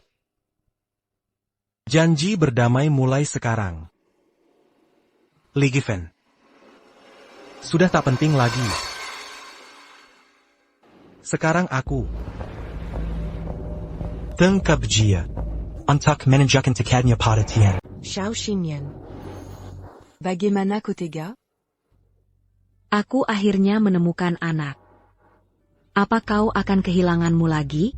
Janji berdamai mulai sekarang. Ligiven. Sudah tak penting lagi. Sekarang aku. Tengkap jia. Untuk menunjukkan tekadnya pada Tian. Xiao Xinyan. Bagaimana kau tega? Aku akhirnya menemukan anak. Apa kau akan kehilanganmu lagi?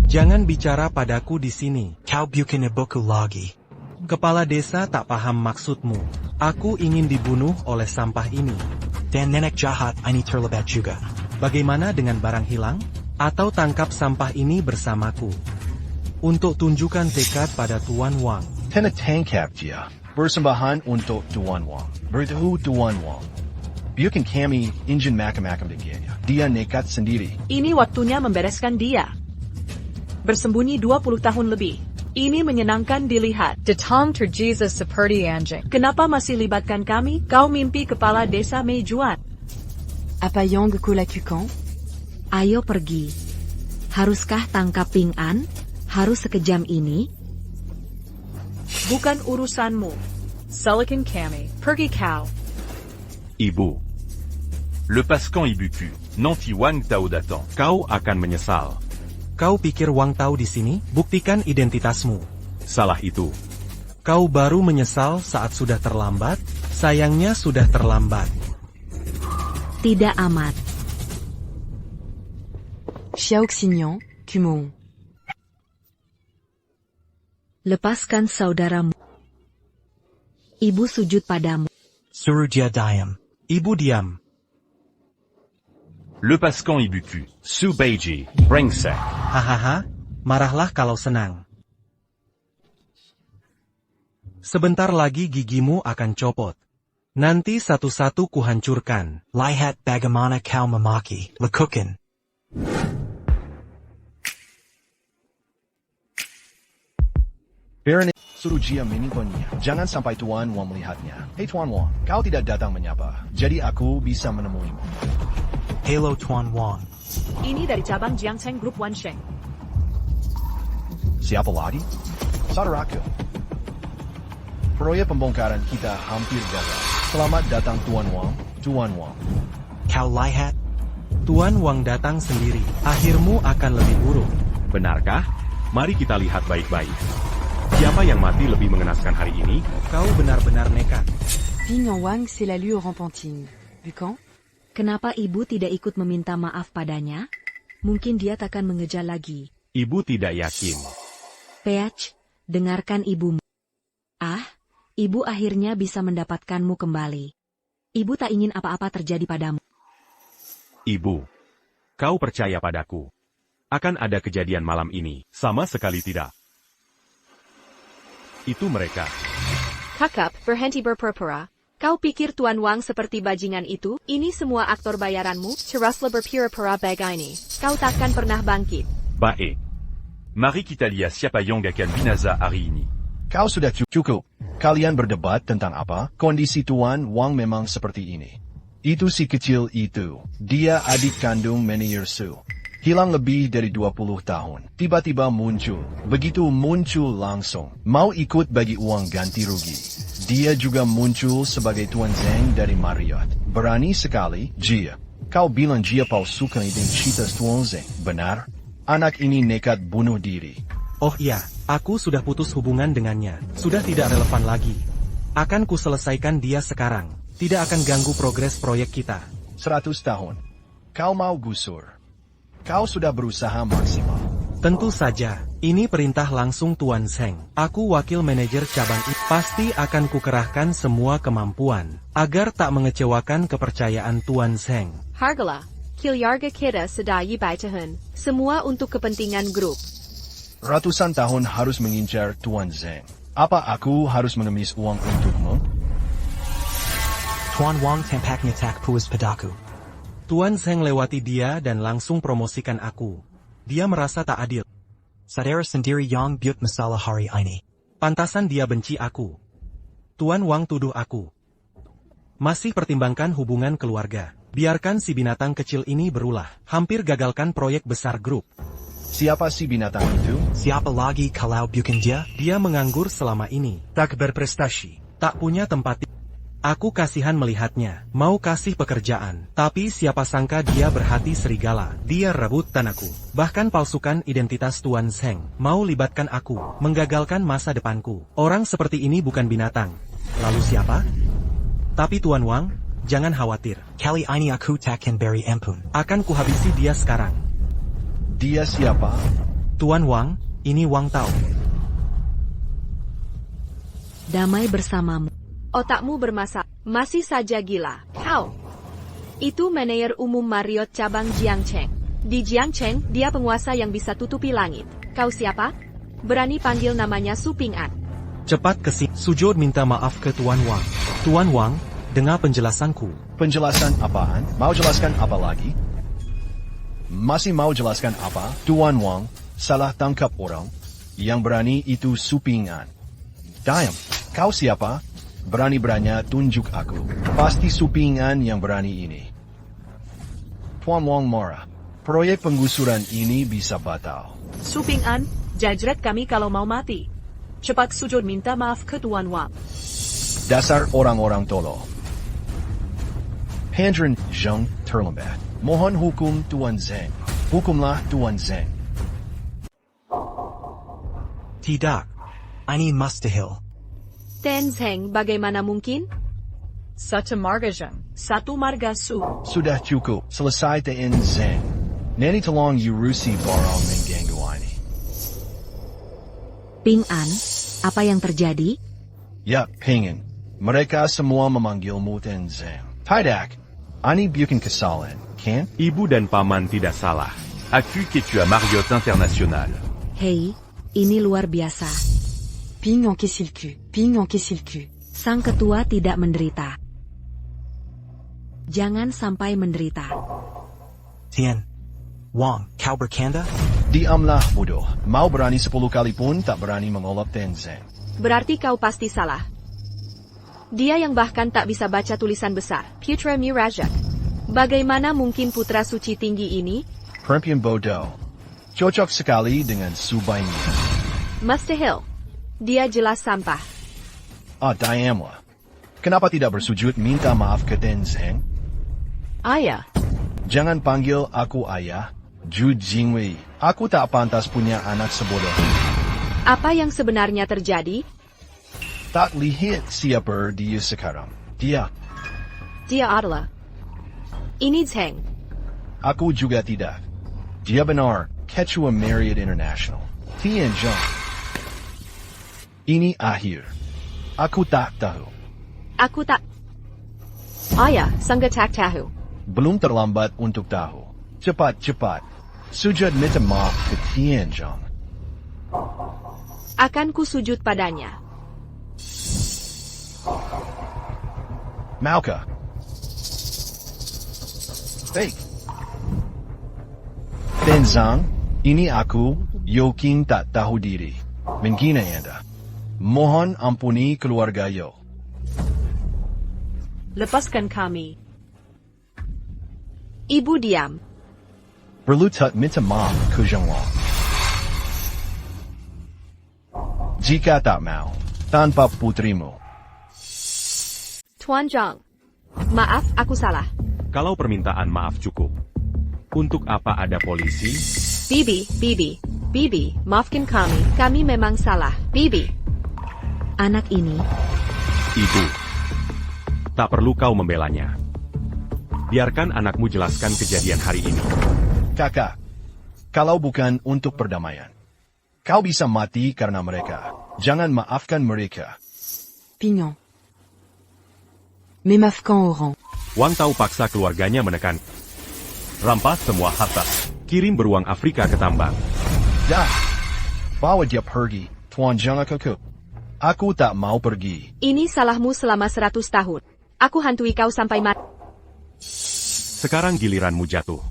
Jangan bicara padaku di sini. Kau bukan ibuku lagi. Kepala desa tak paham maksudmu. Aku ingin dibunuh oleh sampah ini. Dan nenek jahat ini terlibat juga. Bagaimana dengan barang hilang? Atau tangkap sampah ini bersamaku. Untuk tunjukkan tekad pada Tuan Wang. Tinatangkap dia. Bersembahan untuk Tuan Wang. Beritahu Tuan Wang. Bukan kami ingin makam-makam dia. Dia nekat sendiri. Ini waktunya membereskan dia. Bersembunyi 20 tahun lebih. Ini menyenangkan dilihat. Datang terjesus seperti anjing. Kenapa masih libatkan kami? Kau mimpi kepala desa Meijuan. Apa yang kau lakukan? Ayo pergi. Haruskah tangkap Ping An? Harus sekejam ini? Bukan urusanmu. Silicon kami. Pergi kau. Ibu. Le Pascan Ibuku, Nanti Wang Tao datang. Kau akan menyesal. Kau pikir Wang tahu di sini? Buktikan identitasmu. Salah itu. Kau baru menyesal saat sudah terlambat? Sayangnya sudah terlambat. Tidak amat. Xiao Xinyan, Kumon. Lepaskan saudaramu. Ibu sujud padamu. Suruh dia diam. Ibu diam. Le Pascan Ibuku, Su Beiji, Brengsek. Hahaha, marahlah kalau senang. Sebentar lagi gigimu akan copot. Nanti satu-satu kuhancurkan. Lihat bagaimana kau memaki. Lekukan. Baron suruh dia menyimpannya. Jangan sampai Tuan Wang melihatnya. Hei Tuan Wang, kau tidak datang menyapa. Jadi aku bisa menemuimu. Hello Tuan Wang. Ini dari cabang Jiangcheng Group Wansheng. Siapa lagi? Saudaraku. Proyek pembongkaran kita hampir gagal. Selamat datang Tuan Wang. Tuan Wang. Kau lihat? Tuan Wang datang sendiri. Akhirmu akan lebih buruk. Benarkah? Mari kita lihat baik-baik. Siapa yang mati lebih mengenaskan hari ini? Kau benar-benar nekat. Ping An Wang, c'est la lure rampantine. Bukan? Kenapa ibu tidak ikut meminta maaf padanya? Mungkin dia takkan mengejar lagi. Ibu tidak yakin. Peach, dengarkan ibumu. Ah, ibu akhirnya bisa mendapatkanmu kembali. Ibu tak ingin apa-apa terjadi padamu. Ibu, kau percaya padaku. Akan ada kejadian malam ini. Sama sekali tidak. Itu mereka. Kakak, berhenti berpura-pura. Kau pikir Tuan Wang seperti bajingan itu? Ini semua aktor bayaranmu? Ceraslah berpura-pura begini. Kau takkan pernah bangkit. Baik. Mari kita lihat siapa yang akan binasa hari ini. Kau sudah cukup. Kalian berdebat tentang apa? Kondisi Tuan Wang memang seperti ini. Itu si kecil itu. Dia adik kandung Meneer Su. Hilang lebih dari 20 tahun. Tiba-tiba muncul. Begitu muncul langsung. Mau ikut bagi uang ganti rugi. Dia juga muncul sebagai Tuan Zhang dari Marriott. Berani sekali, Jia. Kau bilang Jia palsukan identitas Tuan Zhang, benar? Anak ini nekat bunuh diri. Oh iya, aku sudah putus hubungan dengannya. Sudah tidak relevan lagi. Akan kuselesaikan dia sekarang. Tidak akan ganggu progres proyek kita. 100 tahun. Kau mau gusur. Kau sudah berusaha maksimal. Tentu saja, ini perintah langsung Tuan Zhang. Aku wakil manajer cabang ini. Pasti akan kukerahkan semua kemampuan, agar tak mengecewakan kepercayaan Tuan Zhang. Hargalah, kilyarga kita sudah tahun. Semua untuk kepentingan grup. Ratusan tahun harus mengincar Tuan Zhang. Apa aku harus mengemis uang untukmu? Tuan Wang tampaknya tak puas padaku. Tuan Zhang lewati dia dan langsung promosikan aku. Dia merasa tak adil. Saudara sendiri yang buat masalah hari ini. Pantasan dia benci aku. Tuan Wang tuduh aku. Masih pertimbangkan hubungan keluarga. Biarkan si binatang kecil ini berulah. Hampir gagalkan proyek besar grup. Siapa si binatang itu? Siapa lagi kalau bukan dia? Dia menganggur selama ini. Tak berprestasi. Tak punya tempat. Aku kasihan melihatnya, mau kasih pekerjaan. Tapi siapa sangka dia berhati serigala. Dia rebut tanahku. Bahkan palsukan identitas Tuan Zheng. Mau libatkan aku, menggagalkan masa depanku. Orang seperti ini bukan binatang. Lalu siapa? Tapi Tuan Wang, jangan khawatir. Kali ini aku takkan beri ampun. Akan kuhabisi dia sekarang. Dia siapa? Tuan Wang, ini Wang Tao. Damai bersamamu. Otakmu bermasalah. Masih saja gila. Kau. Itu manajer umum Marriott cabang Jiangcheng. Di Jiangcheng, dia penguasa yang bisa tutupi langit. Kau siapa? Berani panggil namanya Su Ping'an. Cepat kesini. Sujud minta maaf ke Tuan Wang. Tuan Wang, dengar penjelasanku. Penjelasan apaan? Mau jelaskan apa lagi? Masih mau jelaskan apa? Tuan Wang, salah tangkap orang. Yang berani itu Su Ping'an. Diam. Kau siapa? Berani-beraninya tunjuk aku. Pasti Su Ping'an yang berani ini. Tuan Wang marah. Proyek penggusuran ini bisa batal. Su Ping'an, jajret kami kalau mau mati. Cepat sujud minta maaf ke Tuan Wang. Dasar orang-orang tolol. Handren Zheng terlambat. Mohon hukum Tuan Zheng. Hukumlah Tuan Zheng. Tidak. Ini mustahil. Ten Zheng bagaimana mungkin? Satu marga Zheng. Satu marga Su. Sudah cukup. Selesai Ten Zheng. Nani tolong urusi barang mengganggu ini. Ping'an, apa yang terjadi? Ya, Ping'an. Mereka semua memanggilmu Ten Zheng. Tidak. Ini bukan kesalahan, kan? Ibu dan paman tidak salah. Aku que tu as Marriott International. Hei, ini luar biasa. Ping encaisse le cul. Ping encaisse le cul. Sang ketua tidak menderita. Jangan sampai menderita. Tian. Wang, kau bercanda? Diamlah bodoh. Mau berani 10 kali pun tak berani mengolok Ten Zheng. Berarti kau pasti salah. Dia yang bahkan tak bisa baca tulisan besar. Putra Mirajak. Bagaimana mungkin putra suci tinggi ini? Perempuan bodoh. Cocok sekali dengan Subainya. Mustahil. Dia jelas sampah. Diamlah. Kenapa tidak bersujud minta maaf ke Ten Zheng? Ayah. Jangan panggil aku ayah. Ju Jingwei. Aku tak pantas punya anak sebodoh. Apa yang sebenarnya terjadi? Tak lihat siapa dia sekarang. Dia. Dia adalah. Ini Zheng. Aku juga tidak. Dia benar. Ketua Marriott International. Tian Zheng. Ini akhir. Aku tak tahu. Aku tak. Ayah, sangga tak tahu. Belum terlambat untuk tahu. Cepat-cepat. Sujud minta maaf ke Tian Zheng. Akan ku sujud padanya. Maukah? Baik. Ten Zheng, ini aku, Yoking tak tahu diri. Menghina Anda. Mohon ampuni keluarga Yo. Lepaskan kami. Ibu diam. Berlutut minta maaf ke Zheng Wang. Jika tak mau, tanpa putrimu. Tuan Zheng. Maaf, aku salah. Kalau permintaan maaf cukup. Untuk apa ada polisi? Bibi, maafkan kami. Kami memang salah. Bibi. Anak ini, Ibu. Tak perlu kau membelanya. Biarkan anakmu jelaskan kejadian hari ini. Kakak, kalau bukan untuk perdamaian, kau bisa mati karena mereka. Jangan maafkan mereka. Pignon. Mais Mafkan Oran. Wang Tao paksa keluarganya menekan. Rampas semua harta. Kirim beruang Afrika ke tambang. Dah. Bawa dia pergi, Tuan Zheng aku. Aku tak mau pergi. Ini salahmu selama 100 tahun. Aku hantui kau sampai mati. Sekarang giliranmu jatuh.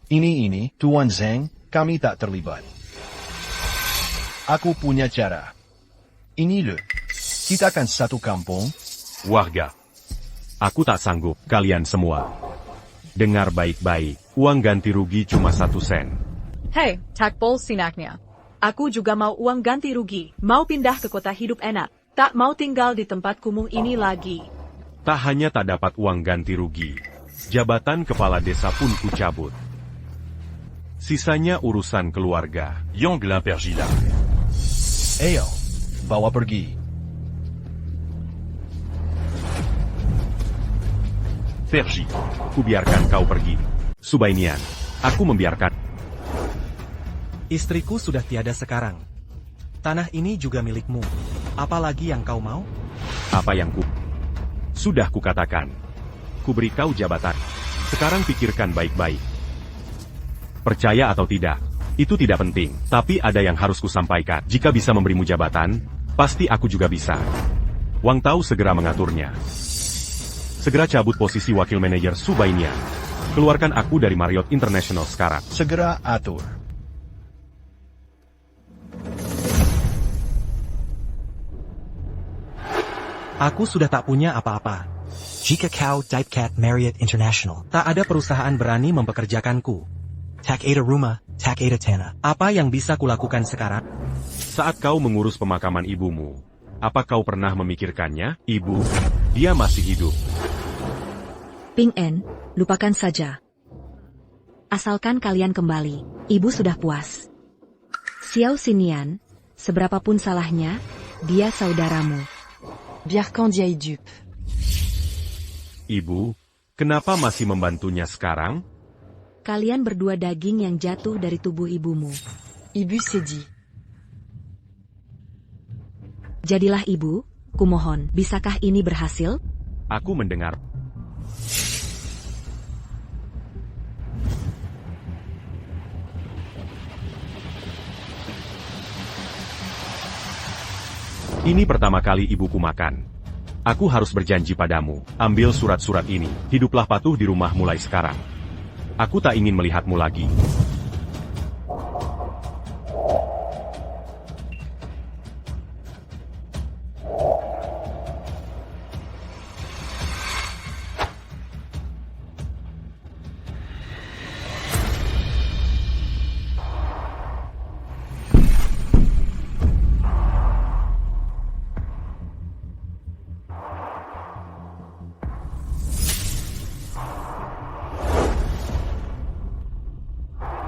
Ini, Tuan Zheng, kami tak terlibat. Aku punya cara. Ini loh. Kita kan satu kampung. Warga. Aku tak sanggup, kalian semua. Dengar baik-baik, uang ganti rugi cuma 1 sen. Hei, takbol sinaknya. Aku juga mau uang ganti rugi. Mau pindah ke kota hidup enak. Tak mau tinggal di tempat kumuh ini lagi. Tak hanya tak dapat uang ganti rugi, jabatan kepala desa pun kucabut. Sisanya urusan keluarga. Yanglin Pergila. Ayo, bawa pergi. Pergi. Kubiarkan kau pergi. Subainian, aku membiarkan. Istriku sudah tiada sekarang. Tanah ini juga milikmu. Apalagi yang kau mau? Apa yang sudah kukatakan. Kuberi kau jabatan. Sekarang pikirkan baik-baik. Percaya atau tidak, itu tidak penting. Tapi ada yang harus kusampaikan. Jika bisa memberimu jabatan, pasti aku juga bisa. Wang Tao segera mengaturnya. Segera cabut posisi wakil manajer Subainian. Keluarkan aku dari Marriott International sekarang. Segera atur. Aku sudah tak punya apa-apa. Jika kau Dipcat Marriott International, Tak ada perusahaan berani mempekerjakanku. tak ada rumah, tak ada tanah. Apa yang bisa kulakukan sekarang? Saat kau mengurus pemakaman ibumu, apa kau pernah memikirkannya, Ibu? Dia masih hidup. Ping En, lupakan saja. Asalkan kalian kembali, ibu sudah puas. Xiao Xinian, seberapapun salahnya, dia saudaramu. Biarkan dia hidup. Ibu, kenapa masih membantunya sekarang? Kalian berdua daging yang jatuh dari tubuh ibumu. Ibu sedih. Jadilah ibu, kumohon, bisakah ini berhasil? Aku mendengar. Ini pertama kali ibuku makan. Aku harus berjanji padamu, ambil surat-surat ini, hiduplah patuh di rumah mulai sekarang. Aku tak ingin melihatmu lagi.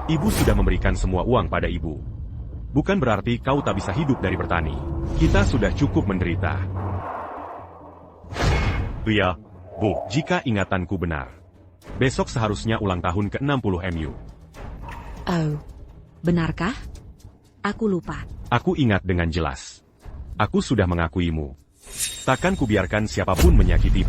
Ibu sudah memberikan semua uang pada ibu. Bukan berarti kau tak bisa hidup dari bertani. Kita sudah cukup menderita. Ya, Bu, jika ingatanku benar. Besok seharusnya ulang tahun ke-60 MU. Oh, benarkah? Aku lupa. Aku ingat dengan jelas. Aku sudah mengakuimu. Takkan kubiarkan siapapun menyakiti.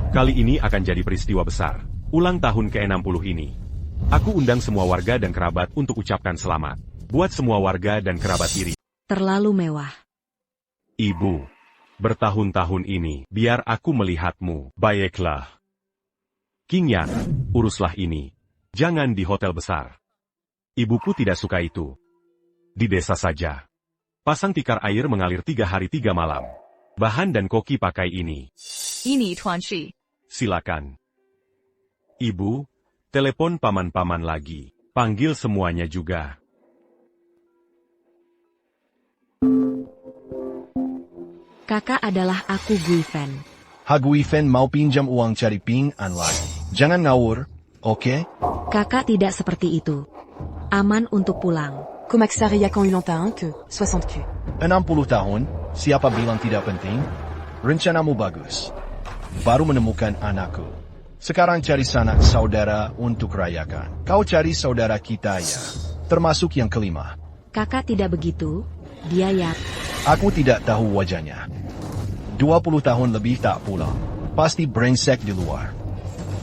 Kali ini akan jadi peristiwa besar. Ulang tahun ke-60 ini. Aku undang semua warga dan kerabat untuk ucapkan selamat. Buat semua warga dan kerabat iri. Terlalu mewah. Ibu, bertahun-tahun ini, biar aku melihatmu. Baiklah. King Yan, uruslah ini. Jangan di hotel besar. Ibuku tidak suka itu. Di desa saja. Pasang tikar air mengalir 3 hari 3 malam. Bahan dan koki pakai ini. Ini Tuan Shi. Silakan. Ibu, telepon paman-paman lagi. Panggil semuanya juga. Kakak adalah aku Gui Fen. Ha Gui Fen mau pinjam uang cari Ping An lagi. Jangan ngawur, oke? Kakak tidak seperti itu. Aman untuk pulang. Komaksari akan ulang tahun ke 60 ku. 60 tahun, siapa bilang tidak penting? Rencanamu bagus. Baru menemukan anakku. Sekarang cari sanak saudara untuk rayakan. Kau cari saudara kita ya. Termasuk yang kelima. Kakak tidak begitu. Dia ya. Aku tidak tahu wajahnya. 20 tahun lebih tak pulang. Pasti brengsek di luar.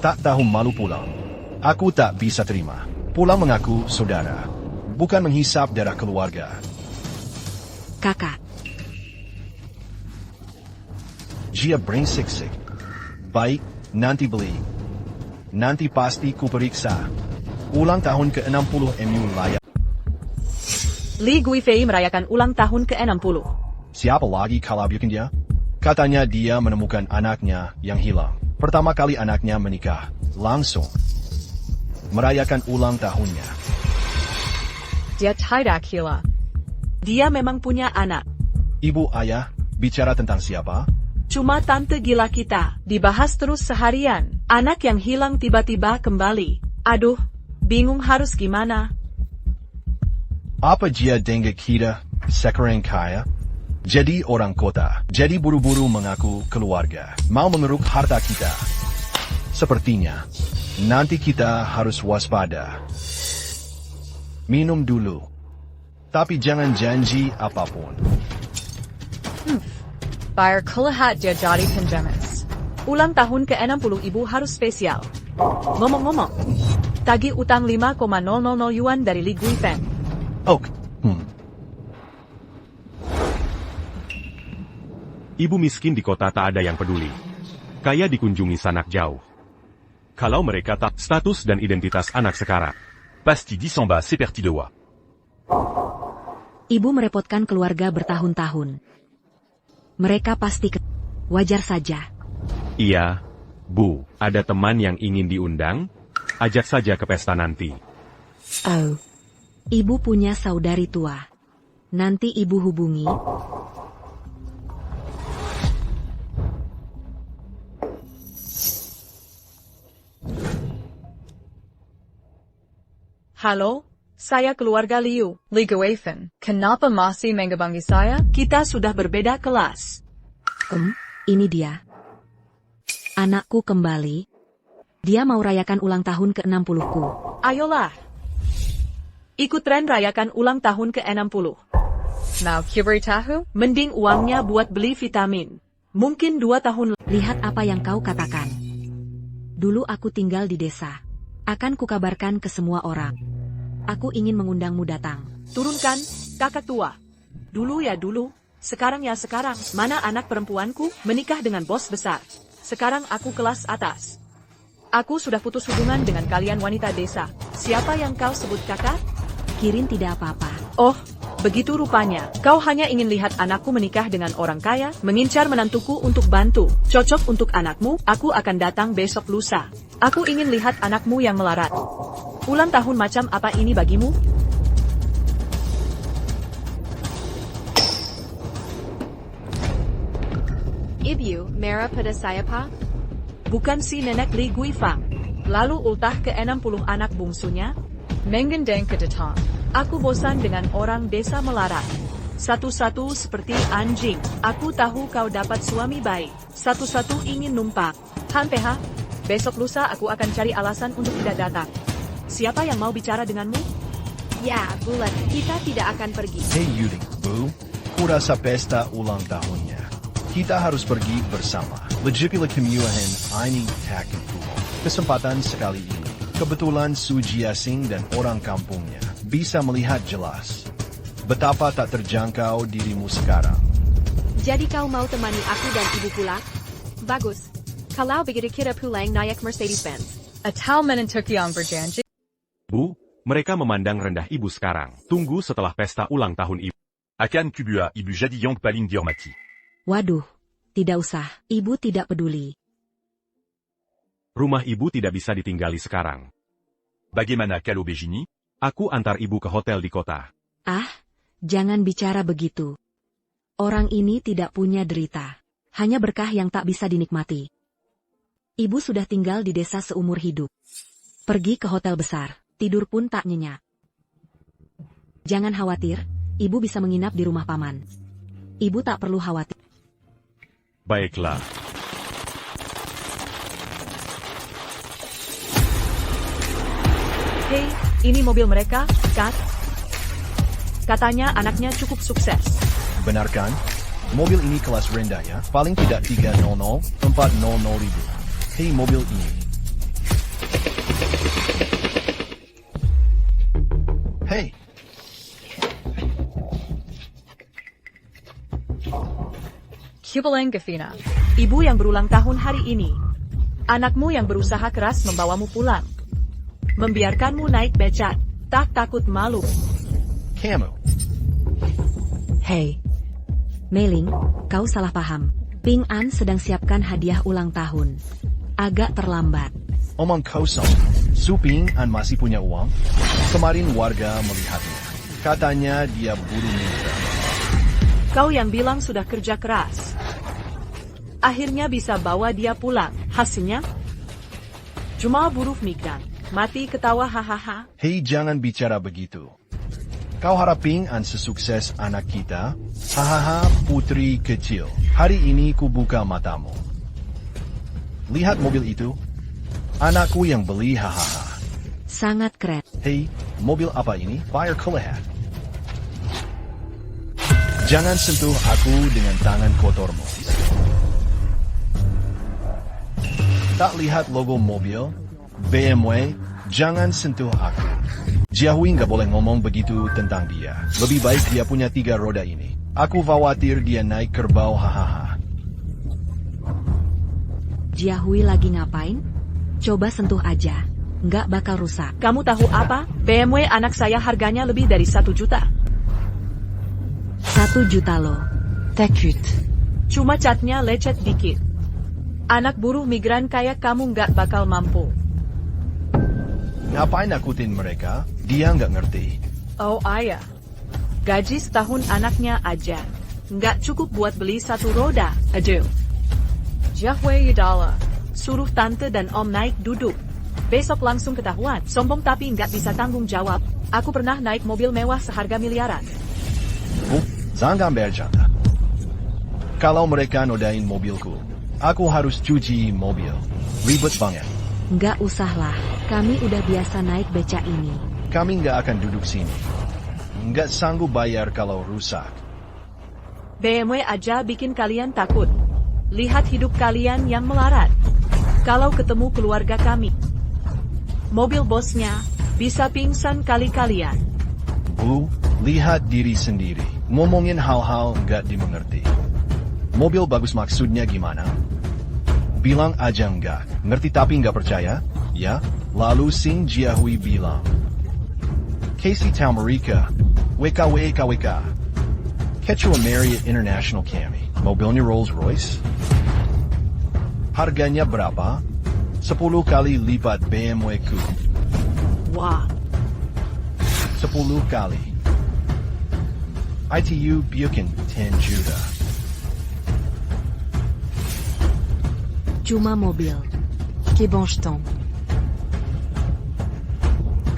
Tak tahu malu pulang. Aku tak bisa terima. Pulang mengaku saudara. Bukan menghisap darah keluarga. Kakak. Dia brengsek-sek. Baik, nanti beli. Nanti pasti kuperiksa. Ulang tahun ke-60 MU layak. Li Guifei merayakan ulang tahun ke-60. Siapa lagi kalau bikin dia? Katanya dia menemukan anaknya yang hilang. Pertama kali anaknya menikah. Langsung. Merayakan ulang tahunnya. Dia tidak gila. Dia memang punya anak. Ibu ayah, bicara tentang siapa? Cuma tante gila kita. Dibahas terus seharian. Anak yang hilang tiba-tiba kembali. Aduh, bingung harus gimana. Apa dia dengar kita sekarang kaya? Jadi orang kota. Jadi buru-buru mengaku keluarga. Mau mengeruk harta kita. Sepertinya, nanti kita harus waspada. Minum dulu. Tapi jangan janji apapun. Bayar kelahat dia jadi penjamis. Ulang tahun ke-60 ibu harus spesial. Ngomong-ngomong, tagih utang 5,000 yuan dari Li Guifeng. Ibu miskin di kota tak ada yang peduli. Kaya dikunjungi sanak jauh. Kalau mereka tak status dan identitas anak sekarang. Pasti disamba seperti dewa. Ibu merepotkan keluarga bertahun-tahun. Mereka pasti wajar saja. Iya, Bu, ada teman yang ingin diundang? Ajak saja ke pesta nanti. Oh. Ibu punya saudari tua. Nanti ibu hubungi. Halo, saya keluarga Liu. Li Guifeng, kenapa masih menghabangi saya? Kita sudah berbeda kelas. Ini dia. Anakku kembali. Dia mau rayakan ulang tahun ke-60-ku. Ayolah. Ikut tren rayakan ulang tahun ke-60. Mau kibri tahu? Mending uangnya buat beli vitamin. Mungkin 2 tahun. Lihat apa yang kau katakan. Dulu aku tinggal di desa. Akan kukabarkan ke semua orang. Aku ingin mengundangmu datang. Turunkan, kakak tua. Dulu ya dulu, sekarang ya sekarang. Mana anak perempuanku menikah dengan bos besar. Sekarang aku kelas atas. Aku sudah putus hubungan dengan kalian wanita desa. Siapa yang kau sebut kakak? Kirin tidak apa-apa. Oh, begitu rupanya. Kau hanya ingin lihat anakku menikah dengan orang kaya, mengincar menantuku untuk bantu. Cocok untuk anakmu, aku akan datang besok lusa. Aku ingin lihat anakmu yang melarat. Ulang tahun macam apa ini bagimu? Ibu, merah pada saya pa? Bukan si nenek Li Guifeng. Lalu ultah ke-60 anak bungsunya? Mengendeng ke datang. Aku bosan dengan orang desa melarat. Satu-satu seperti anjing. Aku tahu kau dapat suami baik. Satu-satu ingin numpang. Hanpeha, besok lusa aku akan cari alasan untuk tidak datang. Siapa yang mau bicara denganmu? Ya, bulat. Kita tidak akan pergi. Hey Yuri, Bu. Kurasa pesta ulang tahunnya. Kita harus pergi bersama. Legipila kemewahan ini tak kepuh. Kesempatan sekali ini. Kebetulan Su Jiasing dan orang kampungnya bisa melihat jelas betapa tak terjangkau dirimu sekarang. Jadi kau mau temani aku dan ibu pulang? Bagus. Kalau begitu kita pulang naik Mercedes-Benz. Atau menentuk yang berjanji. Bu, mereka memandang rendah ibu sekarang. Tunggu setelah pesta ulang tahun ibu. Akan kubua ibu jadi yang paling dihormati. Waduh, tidak usah. Ibu tidak peduli. Rumah ibu tidak bisa ditinggali sekarang. Bagaimana kalau begini? Aku antar ibu ke hotel di kota. Ah, jangan bicara begitu. Orang ini tidak punya derita. Hanya berkah yang tak bisa dinikmati. Ibu sudah tinggal di desa seumur hidup. Pergi ke hotel besar, tidur pun tak nyenyak. Jangan khawatir, ibu bisa menginap di rumah paman. Ibu tak perlu khawatir. Baiklah. Hei, ini mobil mereka, Kat. Katanya anaknya cukup sukses. Benarkan? Mobil ini kelas rendah ya, paling tidak 300, 400 ribu. Hei mobil ini. Hei. Kubalang Gafina. Ibu yang berulang tahun hari ini. Anakmu yang berusaha keras membawamu pulang. Membiarkanmu naik becak. Tak takut malu. Kamu. Hei. Mei-ling, kau salah paham. Ping An sedang siapkan hadiah ulang tahun. Agak terlambat. Omong kosong. Su Ping An masih punya uang? Kemarin warga melihatnya. Katanya dia buru migran. Kau yang bilang sudah kerja keras. Akhirnya bisa bawa dia pulang. Hasilnya? Cuma buruh migran. Mati ketawa hahaha. Hei, jangan bicara begitu. Kau harapin an sesukses anak kita? Hahaha, putri kecil. Hari ini ku buka matamu. Lihat mobil itu. Anakku yang beli, hahaha. Sangat keren. Hei, mobil apa ini? Bayar kelihat. Jangan sentuh aku dengan tangan kotormu. Tak lihat logo mobil? BMW, jangan sentuh aku. Jauhi nggak boleh ngomong begitu tentang dia. Lebih baik dia punya 3 roda ini. Aku khawatir dia naik kerbau, hahaha. Jiahui lagi ngapain? Coba sentuh aja. Nggak bakal rusak. Kamu tahu apa? BMW anak saya harganya lebih dari 1 juta. 1 juta loh. Takut. Cuma catnya lecet dikit. Anak buruh migran kayak kamu nggak bakal mampu. Ngapain nakutin mereka? Dia nggak ngerti. Oh ayah. Gaji setahun anaknya aja. Nggak cukup buat beli 1 roda. Aduh. Jahwe Yadala. Suruh tante dan om naik duduk. Besok langsung ketahuan. Sombong tapi nggak bisa tanggung jawab. Aku pernah naik mobil mewah seharga miliaran. Jangan bercanda. Kalau mereka nodain mobilku, aku harus cuci mobil. Ribet banget. Nggak usah lah. Kami udah biasa naik beca ini. Kami nggak akan duduk sini. Nggak sanggup bayar kalau rusak. BMW aja bikin kalian takut. Lihat hidup kalian yang melarat. Kalau ketemu keluarga kami. Mobil bosnya bisa pingsan kali kalian. Bu, lihat diri sendiri. Ngomongin hal-hal nggak dimengerti. Mobil bagus maksudnya gimana? Bilang aja nggak. Ngerti tapi nggak percaya? Ya, lalu Sing Jiahui bilang. Casey Tamarika, WK. Quechua Marriott International Cami. Mobilnya Rolls Royce. Harganya berapa? 10 kali lipat BMW ku. Wah. 10 kali. ITU Bukin 10 juta. Cuma mobil. Kebonchton.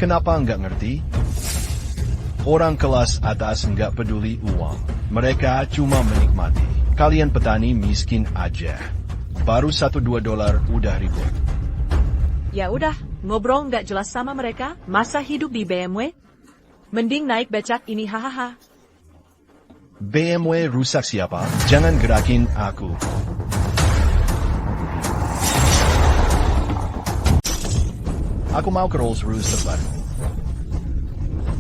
Kenapa nggak ngerti? Orang kelas atas nggak peduli uang. Mereka cuma menikmati. Kalian petani miskin aja. Baru $1-2 udah ribut. Ya udah, ngobrol nggak jelas sama mereka. Masa hidup di BMW? Mending naik becak ini hahaha. BMW rusak siapa? Jangan gerakin aku. Aku mau ke Rolls Royce terbaru.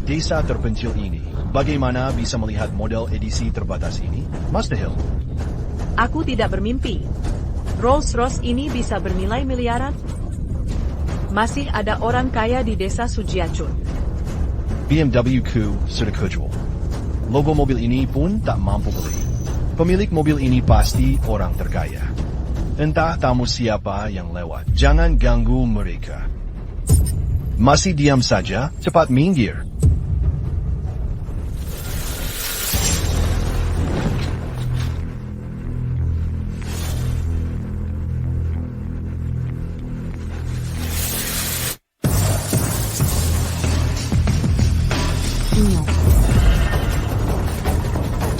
Desa terpencil ini, bagaimana bisa melihat model edisi terbatas ini? Mustahil. Aku tidak bermimpi. Rolls Royce ini bisa bernilai miliaran. Masih ada orang kaya di desa Sujiachun. BMW ku sudah kejual. Logo mobil ini pun tak mampu beli. Pemilik mobil ini pasti orang terkaya. Entah tamu siapa yang lewat. Jangan ganggu mereka. Masih diam saja, cepat minggir.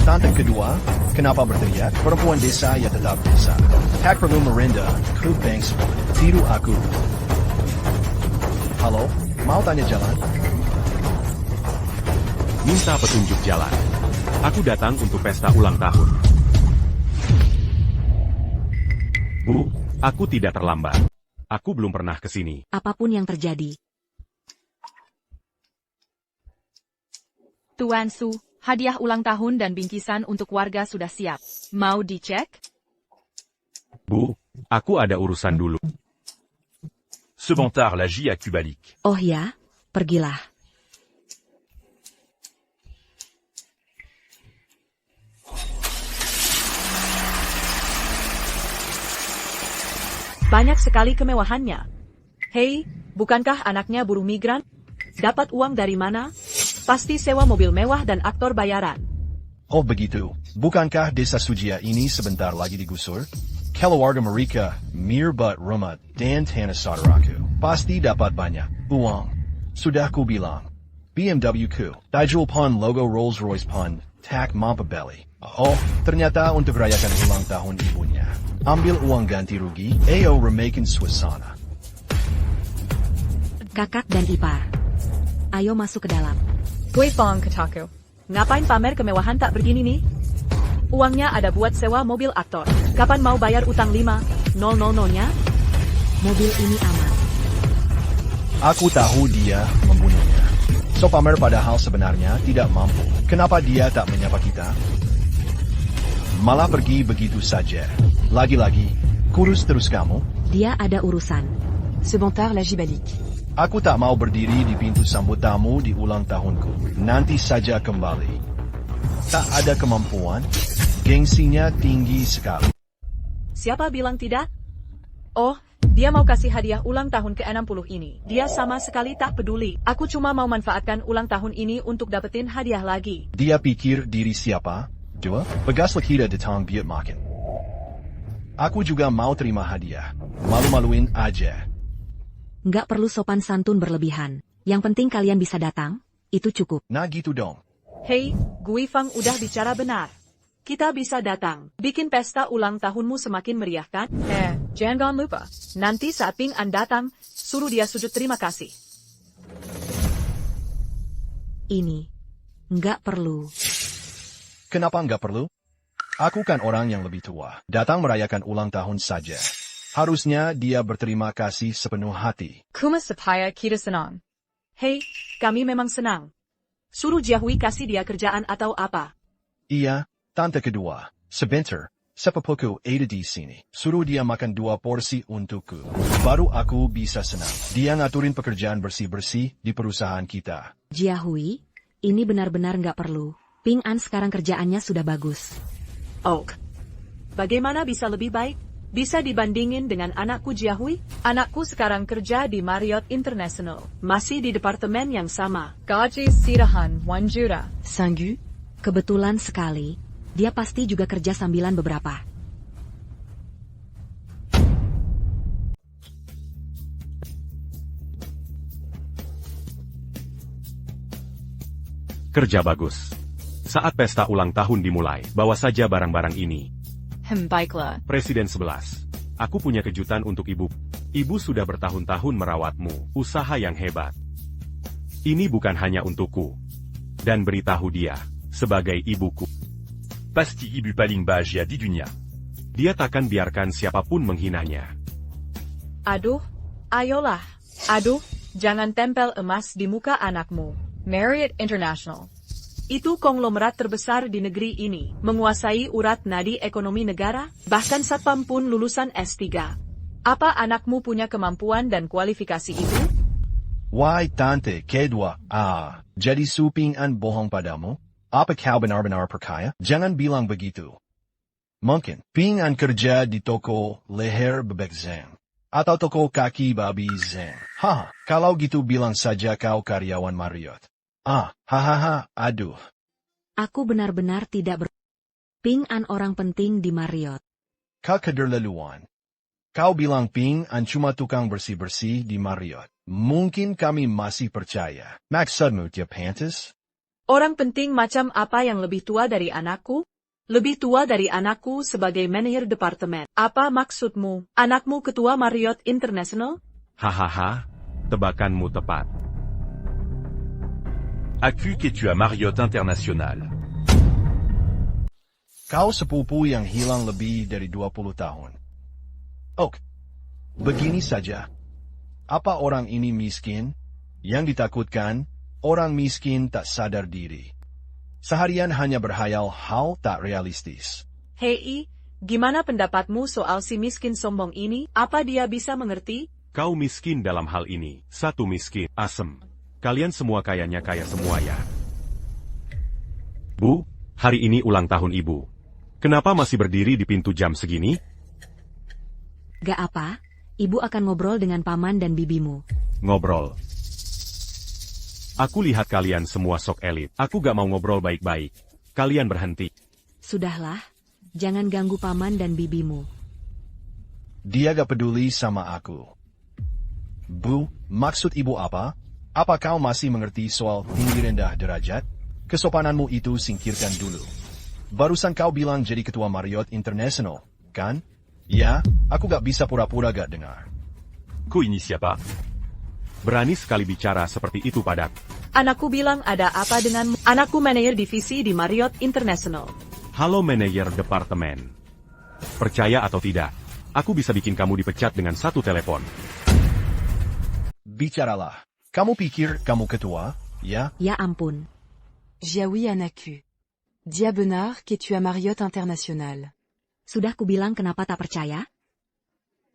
Tante kedua, kenapa berteriak? Perempuan desa ya tetap desa. Tak perlu merendah, ku bank tiru aku. Halo, mau tanya jalan? Minta petunjuk jalan. Aku datang untuk pesta ulang tahun. Bu, aku tidak terlambat. Aku belum pernah ke sini. Apapun yang terjadi. Tuan Su, hadiah ulang tahun dan bingkisan untuk warga sudah siap. Mau dicek? Bu, aku ada urusan dulu. Sebentar lagi à Kubalik. Oh ya, pergilah. Banyak sekali kemewahannya. Hei, bukankah anaknya buruh migran? Dapat uang dari mana? Pasti sewa mobil mewah dan aktor bayaran. Oh begitu, bukankah desa Sujia ini sebentar lagi digusur? keluarga mereka, mirbat rumah dan tanah saudaraku. Pasti dapat banyak uang. Sudah ku bilang. BMW ku, dijual pun logo Rolls-Royce pun, tak mampu beli. Oh, ternyata untuk rayakan ulang tahun ibunya. Ambil uang ganti rugi, ayo remakin suasana. Kakak dan ipar. Ayo masuk ke dalam. Guifang kataku. Ngapain pamer kemewahan tak begini nih? Uangnya ada buat sewa mobil aktor. Kapan mau bayar utang 5.000-nya? Mobil ini aman. Aku tahu dia membunuhnya. So pamer padahal sebenarnya tidak mampu. Kenapa dia tak menyapa kita? Malah pergi begitu saja. Lagi-lagi, kurus terus kamu. Dia ada urusan. Sebentar la gibalique. Aku tak mau berdiri di pintu sambut tamu di ulang tahunku. Nanti saja kembali. Tak ada kemampuan. Gengsinya tinggi sekali. Siapa bilang tidak? Oh, dia mau kasih hadiah ulang tahun ke-60 ini. Dia sama sekali tak peduli. Aku cuma mau manfaatkan ulang tahun ini untuk dapetin hadiah lagi. Dia pikir diri siapa? Dua, begaslah kita datang biut makin. Aku juga mau terima hadiah. Malu-maluin aja. Nggak perlu sopan santun berlebihan. Yang penting kalian bisa datang, itu cukup. Nah gitu dong. Hei, Guifang udah bicara benar. Kita bisa datang. Bikin pesta ulang tahunmu semakin meriah kan? Jangan lupa. Nanti saat Ping An datang, suruh dia sujud terima kasih. Ini. Nggak perlu. Kenapa nggak perlu? Aku kan orang yang lebih tua. Datang merayakan ulang tahun saja. Harusnya dia berterima kasih sepenuh hati. Kuma supaya kita senang. Hei, kami memang senang. Suruh Jiahui kasih dia kerjaan atau apa? Iya, tante kedua. Sebentar, sepupuku ada di sini. Suruh dia makan 2 porsi untukku. Baru aku bisa senang. Dia ngaturin pekerjaan bersih-bersih di perusahaan kita. Jiahui, ini benar-benar nggak perlu. Ping An sekarang kerjaannya sudah bagus. Oh, bagaimana bisa lebih baik? Bisa dibandingin dengan anakku Jiahui? Anakku sekarang kerja di Marriott International. Masih di departemen yang sama. Gaji sirahan 1 juta. Singgu. Kebetulan sekali, dia pasti juga kerja sambilan beberapa. Kerja bagus. Saat pesta ulang tahun dimulai, bawa saja barang-barang ini. Baiklah. Presiden 11. Aku punya kejutan untuk ibu. Ibu sudah bertahun-tahun merawatmu, usaha yang hebat. Ini bukan hanya untukku. Dan beritahu dia, sebagai ibuku. Pasti ibu paling bahagia di dunia. Dia takkan biarkan siapapun menghinanya. Aduh, ayolah. Aduh, jangan tempel emas di muka anakmu. Marriott International. Itu konglomerat terbesar di negeri ini, menguasai urat nadi ekonomi negara, bahkan satpam pun lulusan S3. Apa anakmu punya kemampuan dan kualifikasi itu? Why tante kedua, jadi Ping An bohong padamu? Apa kau benar-benar perkaya? Jangan bilang begitu. Mungkin, Ping An kerja di toko leher bebek Zeng. Atau toko kaki babi Zeng. Kalau gitu bilang saja kau karyawan Marriott. Aduh. Aku benar-benar tidak Ping An orang penting di Marriott. Kau keterlaluan. Kau bilang Ping An cuma tukang bersih-bersih di Marriott. Mungkin kami masih percaya. Maksudmu dia pantas? Orang penting macam apa yang lebih tua dari anakku? Lebih tua dari anakku sebagai manajer departemen. Apa maksudmu? Anakmu ketua Marriott International? Hahaha, tebakanmu tepat. Aku ketua Marriott International. Kau sepupu yang hilang lebih dari 20 tahun. Begini saja. Apa orang ini miskin? Yang ditakutkan, orang miskin tak sadar diri. Seharian hanya berhayal hal tak realistis. Hei, gimana pendapatmu soal si miskin sombong ini? Apa dia bisa mengerti? Kau miskin dalam hal ini, satu miskin, asem. Kalian semua kayaknya kaya semua ya. Bu, hari ini ulang tahun ibu. Kenapa masih berdiri di pintu jam segini? Gak apa, ibu akan ngobrol dengan paman dan bibimu. Ngobrol. Aku lihat kalian semua sok elit. Aku gak mau ngobrol baik-baik. Kalian berhenti. Sudahlah, jangan ganggu paman dan bibimu. Dia gak peduli sama aku. Bu, maksud ibu apa? Apa kau masih mengerti soal tinggi rendah derajat? Kesopananmu itu singkirkan dulu. Barusan kau bilang jadi ketua Marriott International, kan? Ya, aku gak bisa pura-pura gak dengar. Ku ini siapa? Berani sekali bicara seperti itu padaku. Anakku bilang ada apa denganmu? Anakku manajer divisi di Marriott International. Halo manajer departemen. Percaya atau tidak, aku bisa bikin kamu dipecat dengan satu telepon. Bicaralah. Kamu pikir kamu ketua, ya? Ya ampun. Jiaoui Anaku. Dia benar que tu as Marriott International. Sudah kubilang kenapa tak percaya?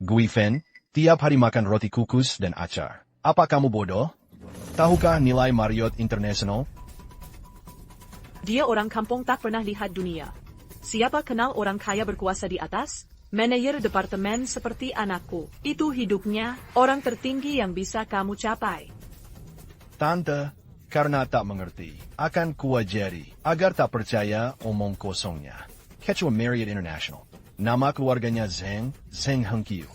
Guifen, tiap hari makan roti kukus dan acar. Apa kamu bodoh? Tahukah nilai Marriott International? Dia orang kampung tak pernah lihat dunia. Siapa kenal orang kaya berkuasa di atas? Manajer departemen seperti anakku. Itu hidupnya, orang tertinggi yang bisa kamu capai. Tante, karena tak mengerti, akan kuajari agar tak percaya omong kosongnya. Ketua Marriott International. Nama keluarganya Zheng Hengqiu.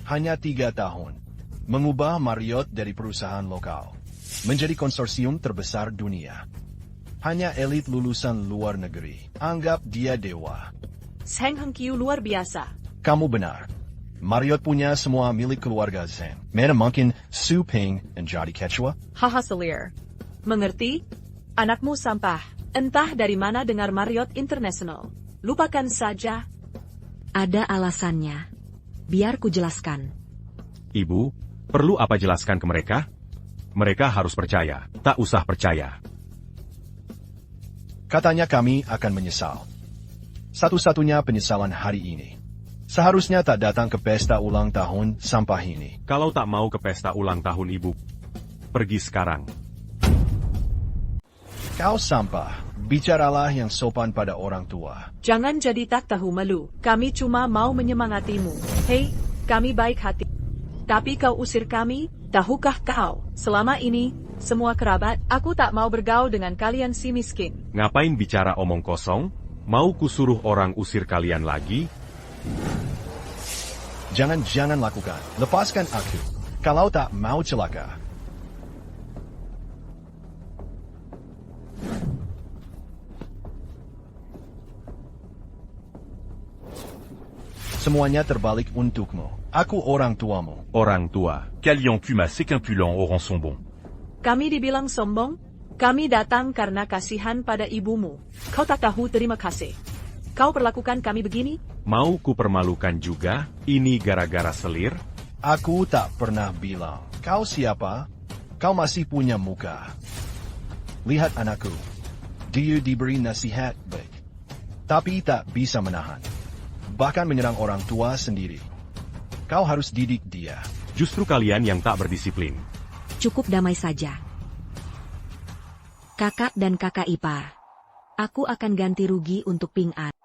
Hanya 3 tahun. Mengubah Marriott dari perusahaan lokal menjadi konsorsium terbesar dunia. Hanya elit lulusan luar negeri. Anggap dia dewa. Zheng Hengqiu luar biasa. Kamu benar. Marriott punya semua milik keluarga Zheng. Mana mungkin Su Ping menjadi ketua? Haha selir. Mengerti? Anakmu sampah. Entah dari mana dengar Marriott International. Lupakan saja. Ada alasannya. Biar ku jelaskan. Ibu, perlu apa jelaskan ke mereka? Mereka harus percaya, tak usah percaya. Katanya kami akan menyesal. Satu-satunya penyesalan hari ini. Seharusnya tak datang ke pesta ulang tahun sampah ini. Kalau tak mau ke pesta ulang tahun ibu, pergi sekarang. Kau sampah. Bicaralah yang sopan pada orang tua. Jangan jadi tak tahu malu. Kami cuma mau menyemangatimu. Hei, kami baik hati. Tapi kau usir kami, tahukah kau? Selama ini, semua kerabat, aku tak mau bergaul dengan kalian si miskin. Ngapain bicara omong kosong? Mau kusuruh orang usir kalian lagi? Jangan lakukan. Lepaskan aku. Kalau tak mau celaka. Semuanya terbalik untukmu. Aku orang tuamu. Orang tua. Kalian cuma sequimpulant orang sombong. Kami dibilang sombong? Kami datang karena kasihan pada ibumu. Kau tak tahu terima kasih. Kau perlakukan kami begini? Mau ku permalukan juga? Ini gara-gara selir? Aku tak pernah bilang. Kau siapa? Kau masih punya muka. Lihat anakku. Dia diberi nasihat baik. Tapi tak bisa menahan. Bahkan menyerang orang tua sendiri. Kau harus didik dia. Justru kalian yang tak berdisiplin. Cukup damai saja. Kakak dan kakak ipar. Aku akan ganti rugi untuk Ping An.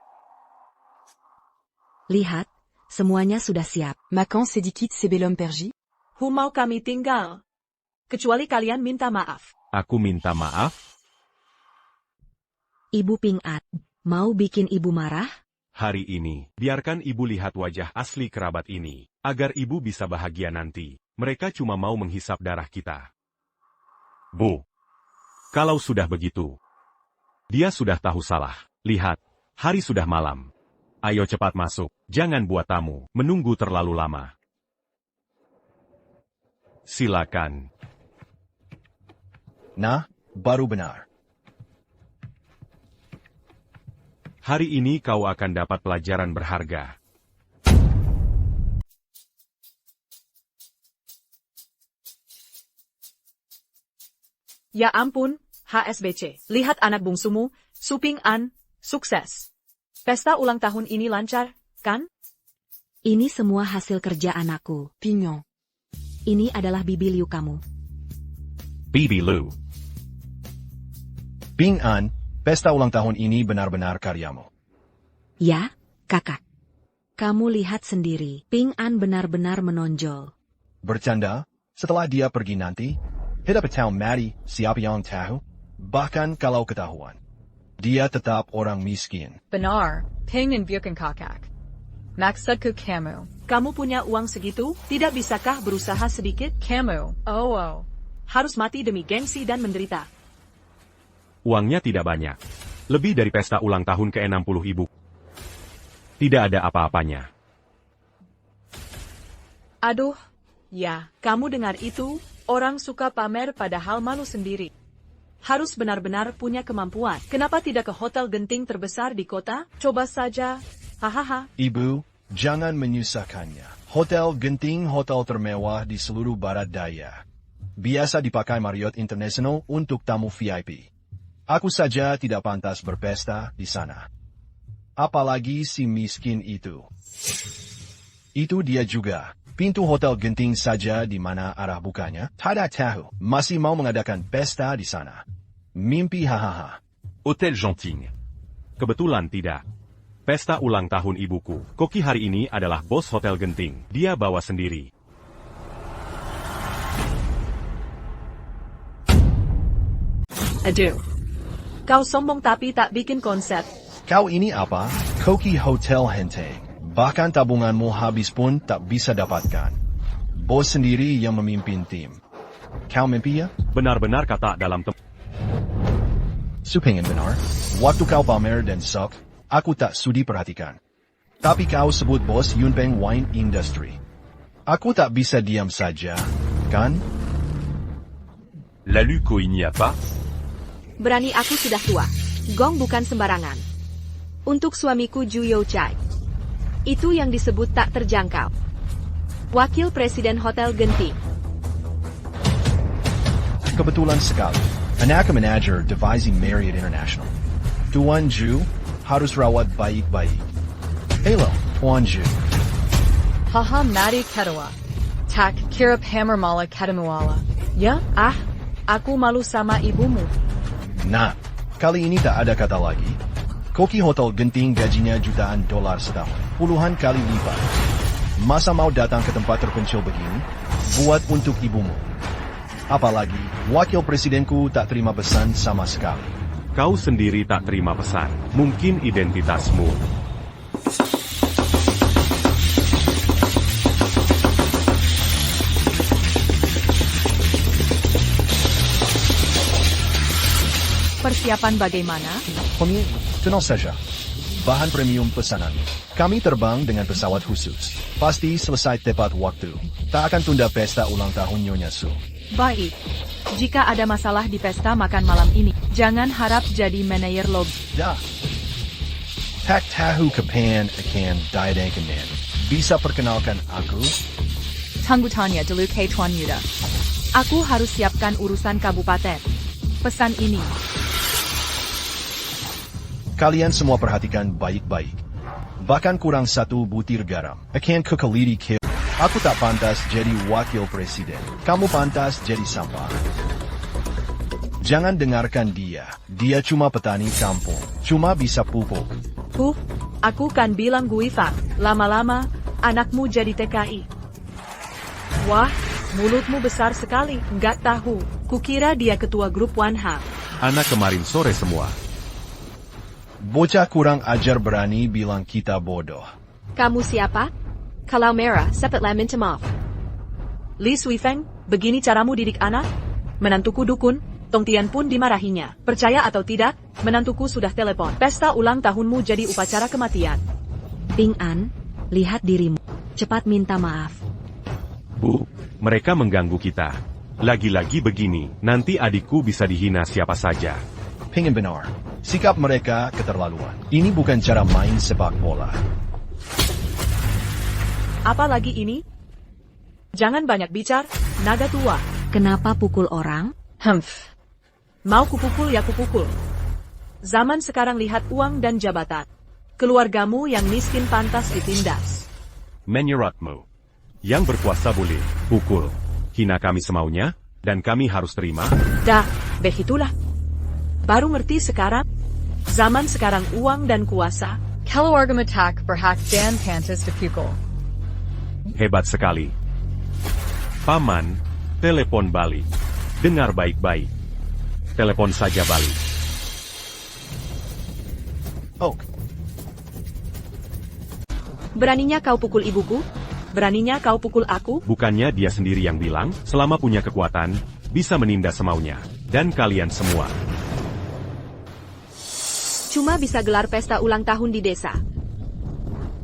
Lihat, semuanya sudah siap. Makan sedikit sebelum pergi? Mau kami tinggal. Kecuali kalian minta maaf. Aku minta maaf? Ibu Ping An, mau bikin ibu marah? Hari ini, biarkan ibu lihat wajah asli kerabat ini, agar ibu bisa bahagia nanti. Mereka cuma mau menghisap darah kita. Bu, kalau sudah begitu, dia sudah tahu salah. Lihat, hari sudah malam. Ayo cepat masuk, jangan buat tamu menunggu terlalu lama. Silakan. Nah, baru benar. Hari ini kau akan dapat pelajaran berharga. Ya ampun, HSBC. Lihat anak bungsumu, Su Ping An, sukses. Pesta ulang tahun ini lancar, kan? Ini semua hasil kerja anakku. Pignon. Ini adalah bibi Liu kamu. Bibi Liu. Ping An, pesta ulang tahun ini benar-benar karyamu. Ya, kakak. Kamu lihat sendiri, Ping An benar-benar menonjol. Bercanda, setelah dia pergi nanti, tidak tahu mati siapa yang tahu, bahkan kalau ketahuan. Dia tetap orang miskin. Benar, pengen biarkan kakak. Maksudku kamu, kamu punya uang segitu, tidak bisakah berusaha sedikit? Kamu, wow. Harus mati demi gengsi dan menderita. Uangnya tidak banyak. Lebih dari pesta ulang tahun ke-60 ibu. Tidak ada apa-apanya. Aduh, ya, kamu dengar itu? Orang suka pamer padahal malu sendiri. Harus benar-benar punya kemampuan. Kenapa tidak ke hotel genting terbesar di kota? Coba saja. Hahaha. Ibu, jangan menyusahkannya. Hotel genting hotel termewah di seluruh barat daya. Biasa dipakai Marriott International untuk tamu VIP. Aku saja tidak pantas berpesta di sana. Apalagi si miskin itu. Itu dia juga. Pintu hotel genting saja di mana arah bukanya. Tada tahu, masih mau mengadakan pesta di sana. Mimpi hahaha. Hôtel Genting. Kebetulan tidak. Pesta ulang tahun ibuku. Koki hari ini adalah bos hotel genting. Dia bawa sendiri. Aduh. Kau sombong tapi tak bikin konsep. Kau ini apa? Koki Hotel Hente. Bahkan tabunganmu habis pun tak bisa dapatkan. Bos sendiri yang memimpin tim. Kau mimpi ya? Benar-benar kata dalam Supingin benar. Waktu kau pamer dan sok, aku tak sudi perhatikan. Tapi kau sebut bos Yunpeng Wine Industry. Aku tak bisa diam saja, kan? Lalu kau n'y a pas? Berani aku sudah tua. Gong bukan sembarangan. Untuk suamiku Ju Yo Chai. Itu yang disebut tak terjangkau. Wakil Presiden Hotel Genting. Kebetulan sekali. Anak manager devising Marriott International. Tuan Ju harus rawat baik-baik. Hello, Tuan Ju. Haha mari kedua. Tak kirap hammermala kadamuala. Ya, aku malu sama ibumu. Nah, kali ini tak ada kata lagi. Koki Hotel Genting gajinya jutaan dolar setahun. Puluhan kali lipat. Masa mau datang ke tempat terpencil begini? Buat untuk ibumu. Apalagi, wakil presidenku tak terima pesan sama sekali. Kau sendiri tak terima pesan. Mungkin identitasmu. Persiapan bagaimana? Pemilik, tenang saja. Bahan premium pesanan. Kami terbang dengan pesawat khusus. Pasti selesai tepat waktu. Tak akan tunda pesta ulang tahun Nyonya Su. Baik. Jika ada masalah di pesta makan malam ini, jangan harap jadi manajer log. Dah. Tak tahu kapan akan diadakan. Bisa perkenalkan aku? Tanggutannya dulu ke Tuan Yuda. Aku harus siapkan urusan kabupaten. Pesan ini. Kalian semua perhatikan baik-baik. Bahkan kurang 1 butir garam. Akan kekeliri ke... Aku tak pantas jadi wakil presiden. Kamu pantas jadi sampah. Jangan dengarkan dia. Dia cuma petani kampung. Cuma bisa pupuk. Aku kan bilang gue Fak. Lama-lama, anakmu jadi TKI. Wah, mulutmu besar sekali. Nggak tahu. Kukira dia ketua grup Wanha. Anak kemarin sore semua. Bocah kurang ajar berani bilang kita bodoh. Kamu siapa? Kalau merah, sepatlah minta maaf. Li Suifeng, begini caramu didik anak? Menantuku dukun, Tong Tian pun dimarahinya. Percaya atau tidak, menantuku sudah telepon. Pesta ulang tahunmu jadi upacara kematian. Ping An, lihat dirimu. Cepat minta maaf. Bu, mereka mengganggu kita. Lagi-lagi begini, nanti adikku bisa dihina siapa saja. Pingin benar. Sikap mereka keterlaluan. Ini bukan cara main sepak bola. Apalagi ini? Jangan banyak bicara, naga tua. Kenapa pukul orang? Mau kupukul ya kupukul. Zaman sekarang lihat uang dan jabatan. Keluargamu yang miskin pantas ditindas. Menyeratmu. Yang berkuasa boleh pukul. Hina kami semaunya, dan kami harus terima. Dah, begitulah. Baru ngerti sekarang? Zaman sekarang uang dan kuasa. Keluarga metak berhak dan pantas dipukul. Hebat sekali. Paman, telepon balik. Dengar baik-baik. Telepon saja balik. Oh. Beraninya kau pukul ibuku? Beraninya kau pukul aku? Bukannya dia sendiri yang bilang, selama punya kekuatan, bisa menindas semaunya. Dan kalian semua. Cuma bisa gelar pesta ulang tahun di desa.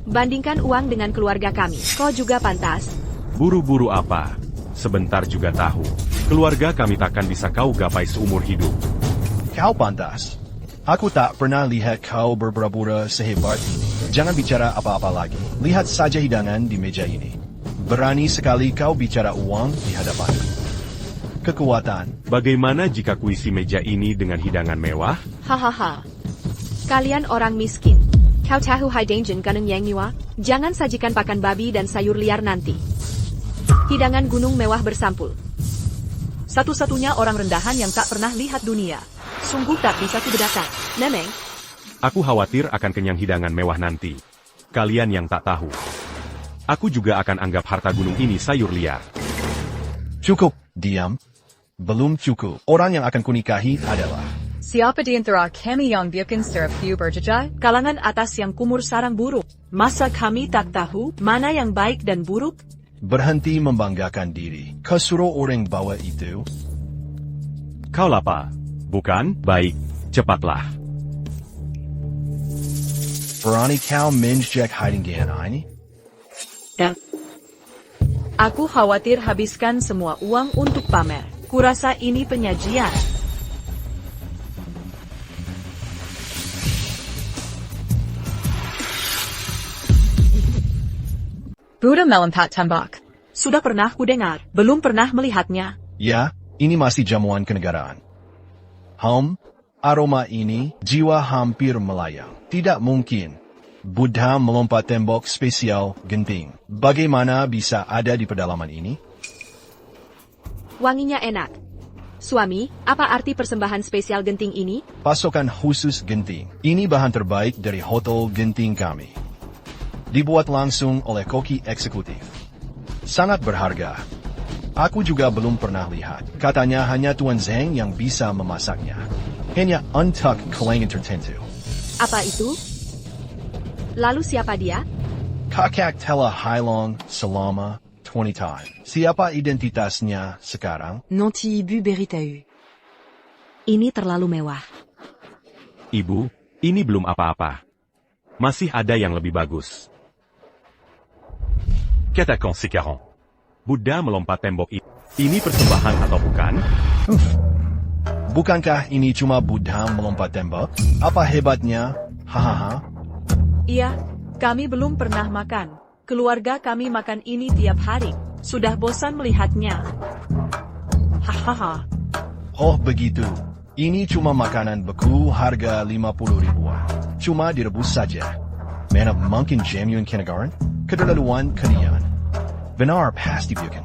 Bandingkan uang dengan keluarga kami. Kau juga pantas. Buru-buru apa? Sebentar juga tahu. Keluarga kami takkan bisa kau gapai seumur hidup. Kau pantas. Aku tak pernah lihat kau berpura-pura sehebat ini. Jangan bicara apa-apa lagi. Lihat saja hidangan di meja ini. Berani sekali kau bicara uang di hadapanku. Kekuatan. Bagaimana jika kuisi meja ini dengan hidangan mewah? Hahaha. Kalian orang miskin. Kau tahu hidangan kaneng yang niwa? Jangan sajikan pakan babi dan sayur liar nanti. Hidangan gunung mewah bersampul. Satu-satunya orang rendahan yang tak pernah lihat dunia. Sungguh tak bisa kubedakan, Neneng. Aku khawatir akan kenyang hidangan mewah nanti. Kalian yang tak tahu. Aku juga akan anggap harta gunung ini sayur liar. Cukup, diam. Belum cukup. Orang yang akan kunikahi adalah... Siapa di antara kami yang biarkan syrup hiu berjejak? Kalangan atas yang kumur sarang buruk. Masa kami tak tahu mana yang baik dan buruk? Berhenti membanggakan diri. Kau suruh orang bawa itu? Kau lapar? Bukan? Baik, cepatlah. Berani kau menjek hidangan ini? Aku khawatir habiskan semua uang untuk pamer. Kurasa ini penyajian. Buddha melompat tembak. Sudah pernah kudengar, belum pernah melihatnya. Ya, ini masih jamuan kenegaraan. Aroma ini, jiwa hampir melayang. Tidak mungkin. Buddha melompat tembok spesial genting. Bagaimana bisa ada di pedalaman ini? Wanginya enak. Suami, apa arti persembahan spesial genting ini? Pasokan khusus genting. Ini bahan terbaik dari hotel genting kami. Dibuat langsung oleh koki eksekutif. Sangat berharga. Aku juga belum pernah lihat. Katanya hanya Tuan Zheng yang bisa memasaknya. Hanya untuk kalangan tertentu. Apa itu? Lalu siapa dia? Kakak telah hilang selama 20 tahun. Siapa identitasnya sekarang? Nanti Ibu Beritahu. Ini terlalu mewah. Ibu, ini belum apa-apa. Masih ada yang lebih bagus. Katakan sekarang. Buddha melompat tembok ini. Ini persembahan atau bukan? Bukankah ini cuma Buddha melompat tembok? Apa hebatnya? Hahaha. Iya, kami belum pernah makan. Keluarga kami makan ini tiap hari. Sudah bosan melihatnya. Hahaha. Oh begitu. Ini cuma makanan beku harga 50 ribuan. Cuma direbus saja. Mana mungkin jamuan kindergarten? Keterlaluan kalian. Benar pasti bukan.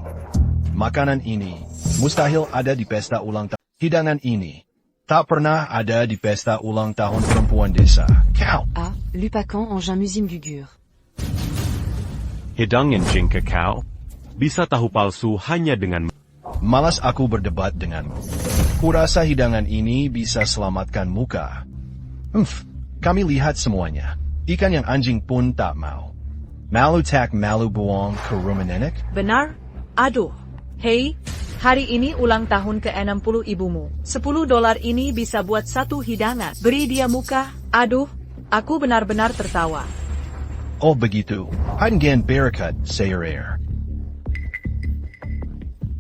Makanan ini mustahil ada di pesta ulang tahun. Hidangan ini tak pernah ada di pesta ulang tahun perempuan desa. Kau. Ah, Lupacan Engin Musim Gugur. Hidangan jengke kau? Bisa tahu palsu hanya dengan... Malas aku berdebat denganmu. Kurasa hidangan ini bisa selamatkan muka. Kami lihat semuanya. Ikan yang anjing pun tak mau. Malu tak malu buang ke rumah nenek? Benar? Aduh. Hei, hari ini ulang tahun ke-60 ibumu. $10 ini bisa buat satu hidangan. Beri dia muka. Aduh, aku benar-benar tertawa. Oh begitu. Hidangan barakat sayur.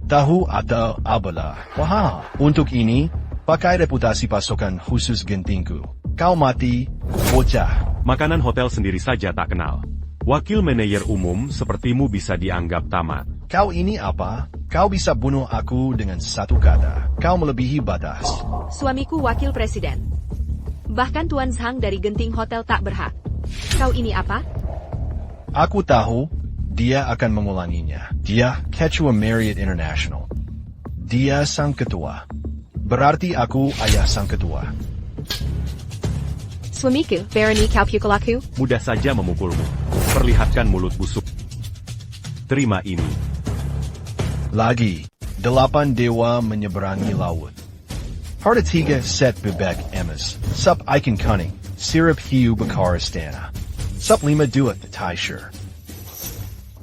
Tahu atau apalah. Wah, untuk ini, pakai reputasi pasokan khusus gentingku. Kau mati, bocah. Makanan hotel sendiri saja tak kenal. Wakil manajer umum sepertimu bisa dianggap tamat. Kau ini apa? Kau bisa bunuh aku dengan satu kata. Kau melebihi batas. Suamiku wakil presiden. Bahkan Tuan Zhang dari Genting Hotel tak berhak. Kau ini apa? Aku tahu, dia akan mengulanginya. Dia ketua Marriott International. Dia sang ketua. Berarti aku ayah sang ketua. Suamiku, Barony kau pukul aku? Mudah saja memukulmu. Perlihatkan mulut busuk. Terima ini. Lagi, 8 dewa menyeberangi laut. Harta 3 set bebek emas. Sup ikan kuning. Sirup hiu bakar istana. Sup 5 duet Thai shir.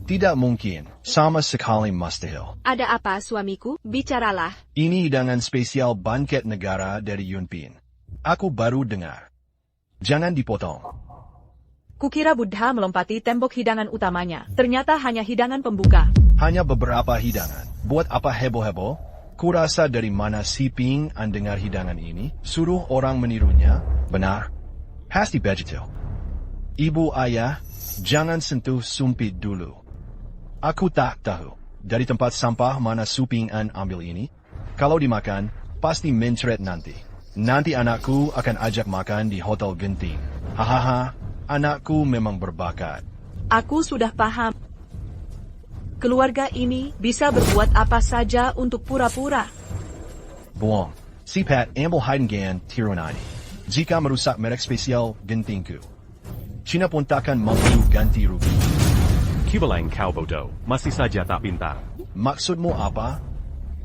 Tidak mungkin, sama sekali mustahil. Ada apa, suamiku? Bicaralah. Ini hidangan spesial banket negara dari Yunpin. Aku baru dengar. Jangan dipotong. Kukira Buddha melompati tembok hidangan utamanya. Ternyata hanya hidangan pembuka. Hanya beberapa hidangan. Buat apa heboh-heboh? Kurasa dari mana si Ping dengar hidangan ini? Suruh orang menirunya? Benar? Pasti begitu. Ibu ayah, jangan sentuh sumpit dulu. Aku tak tahu. Dari tempat sampah mana Suping ambil ini? Kalau dimakan, pasti mencret nanti. Nanti anakku akan ajak makan di Hotel Genting. Hahaha, anakku memang berbakat. Aku sudah paham. Keluarga ini bisa berbuat apa saja untuk pura-pura. Bohong. Si Pat ambil hidangan tiruan ini. Jika merusak merek spesial Gentingku, Cina pun takkan mampu ganti rugi. Kibalang kau bodoh, masih saja tak pintar. Maksudmu apa?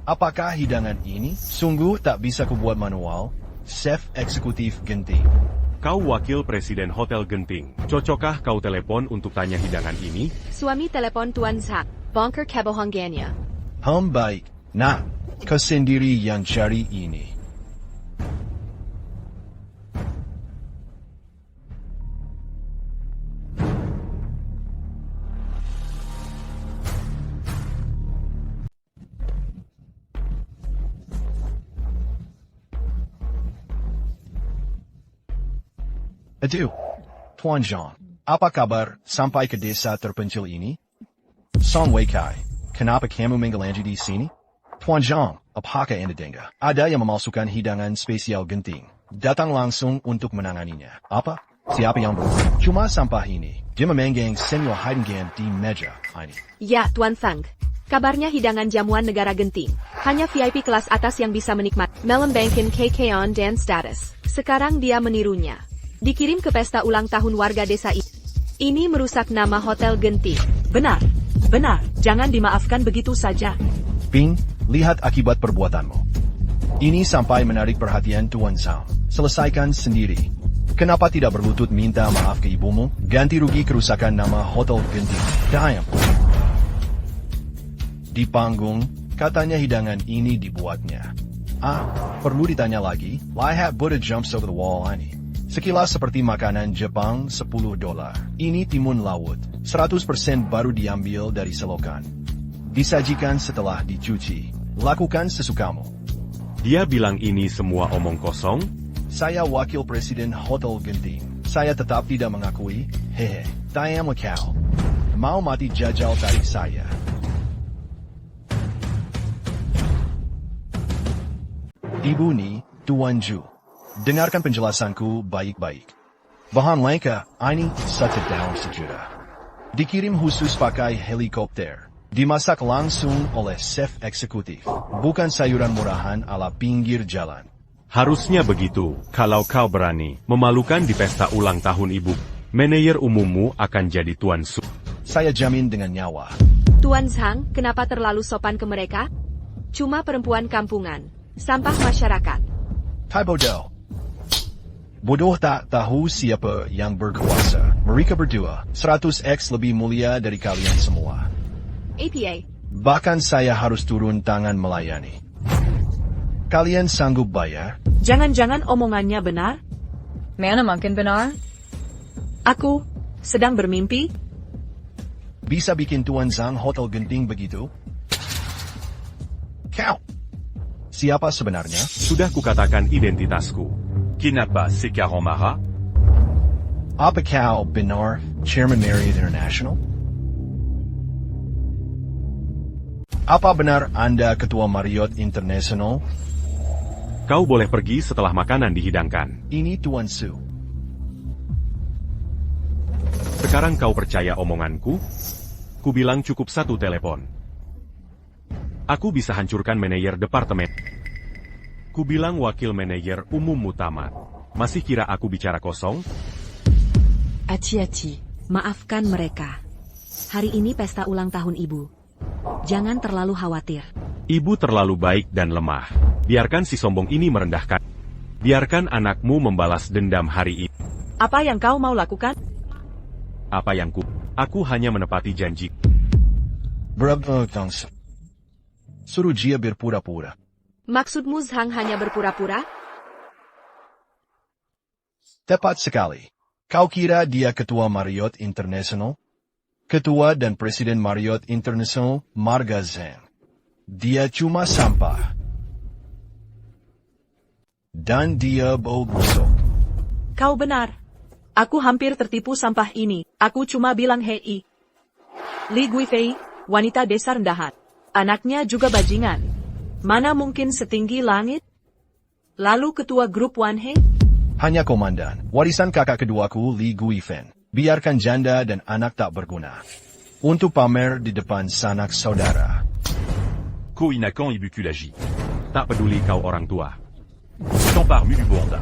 Apakah hidangan ini sungguh tak bisa kubuat manual? Chef eksekutif Genting. Kau wakil presiden Hotel Genting. Cocokkah kau telepon untuk tanya hidangan ini? Suami telepon Tuan Zhang. Bongkar kebohongannya. Baik. Nah, kau sendiri yang cari ini. Aduh, Tuan Zhang, apa kabar sampai ke desa terpencil ini? Song Wei Kai, kenapa kamu menggelanji di sini? Tuan Zhang, apakah Anda dengar? Ada yang memalsukan hidangan spesial Genting. Datang langsung untuk menanganinya. Apa? Siapa yang berbuat? Cuma sampah ini. Dia memenggang senior hidangan di meja ini. Ya, Tuan Zhang. Kabarnya hidangan jamuan negara Genting. Hanya VIP kelas atas yang bisa menikmati. Melembangkan KK-on dan status. Sekarang dia menirunya. Dikirim ke pesta ulang tahun warga desa ini. Ini merusak nama Hotel Genting. Benar, benar. Jangan dimaafkan begitu saja. Ping, lihat akibat perbuatanmu. Ini sampai menarik perhatian Tuan Zhang. Selesaikan sendiri. Kenapa tidak berlutut minta maaf ke ibumu? Ganti rugi kerusakan nama Hotel Genting. Diam. Di panggung, katanya hidangan ini dibuatnya. Perlu ditanya lagi? Lihat Buddha jumps over the wall ini. Sekilas seperti makanan Jepang $10. Ini timun laut, 100% baru diambil dari selokan. Disajikan setelah dicuci. Lakukan sesukamu. Dia bilang ini semua omong kosong? Saya wakil presiden Hotel Genting. Saya tetap tidak mengakui. Hehe, diam kau. Mau mati jajal tarik saya. Ibu ni, Tuan Ju. Dengarkan penjelasanku baik-baik. Bahan lengkap ini $1 sejuta. Dikirim khusus pakai helikopter. Dimasak langsung oleh chef eksekutif. Bukan sayuran murahan ala pinggir jalan. Harusnya begitu. Kalau kau berani memalukan di pesta ulang tahun ibu, manajer umummu akan jadi Tuan Su. Saya jamin dengan nyawa. Tuan Zhang, kenapa terlalu sopan ke mereka? Cuma perempuan kampungan. Sampah masyarakat. Tai bodoh. Bodoh tak tahu siapa yang berkuasa. Mereka berdua, 100x lebih mulia dari kalian semua. APA. Bahkan saya harus turun tangan melayani. Kalian sanggup bayar? Jangan-jangan omongannya benar? Mana mungkin benar? Aku sedang bermimpi? Bisa bikin Tuan Zhang Hotel Genting begitu? Kau! Siapa sebenarnya? Sudah kukatakan identitasku. Kenapa sekarang marah? Apa kau benar Chairman Marriott International? Apa benar Anda Ketua Marriott International? Kau boleh pergi setelah makanan dihidangkan. Ini Tuan Su. Sekarang kau percaya omonganku? Ku bilang cukup satu telepon. Aku bisa hancurkan manajer departemen. Ku bilang wakil manajer umummu tamat. Masih kira aku bicara kosong? Hati-hati. Maafkan mereka. Hari ini pesta ulang tahun ibu. Jangan terlalu khawatir. Ibu terlalu baik dan lemah. Biarkan si sombong ini merendahkan. Biarkan anakmu membalas dendam hari ini. Apa yang kau mau lakukan? Apa yang aku hanya menepati janji. Suruh dia berpura-pura. Maksudmu Zhang hanya berpura-pura? Tepat sekali. Kau kira dia ketua Marriott International? Ketua dan Presiden Marriott International, Marga Zhang. Dia cuma sampah. Dan dia bau busuk. Kau benar. Aku hampir tertipu sampah ini. Aku cuma bilang hei. Li Guifei, wanita desa rendahan. Anaknya juga bajingan. Mana mungkin setinggi langit? Lalu ketua grup Wanhei? Hanya komandan. Warisan kakak keduaku Li Guifen. Biarkan janda dan anak tak berguna. Untuk pamer di depan sanak saudara. Ko Inakan Ibu Kulaji. Tak peduli kau orang tua. Tampar Mu du Bonda.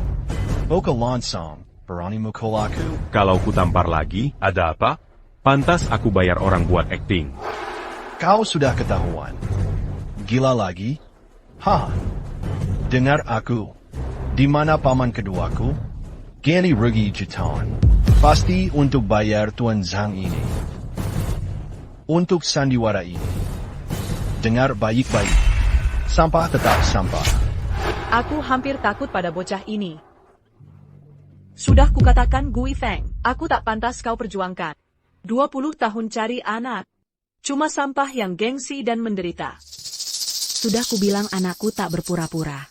Boka Lansong, berani mukul aku? Kalau ku tampar lagi, Ada apa? pantas aku bayar orang buat acting. Kau sudah ketahuan. Gila lagi? Hah? Dengar aku. Di mana paman keduaku? Ganti rugi jutaan. Pasti untuk bayar Tuan Zhang ini. Untuk sandiwara ini. Dengar baik-baik. Sampah tetap sampah. Aku hampir takut pada bocah ini. Sudah kukatakan Gui Feng, aku tak pantas kau perjuangkan. 20 tahun cari anak. Cuma sampah yang gengsi dan menderita. Sudah kubilang anakku tak berpura-pura.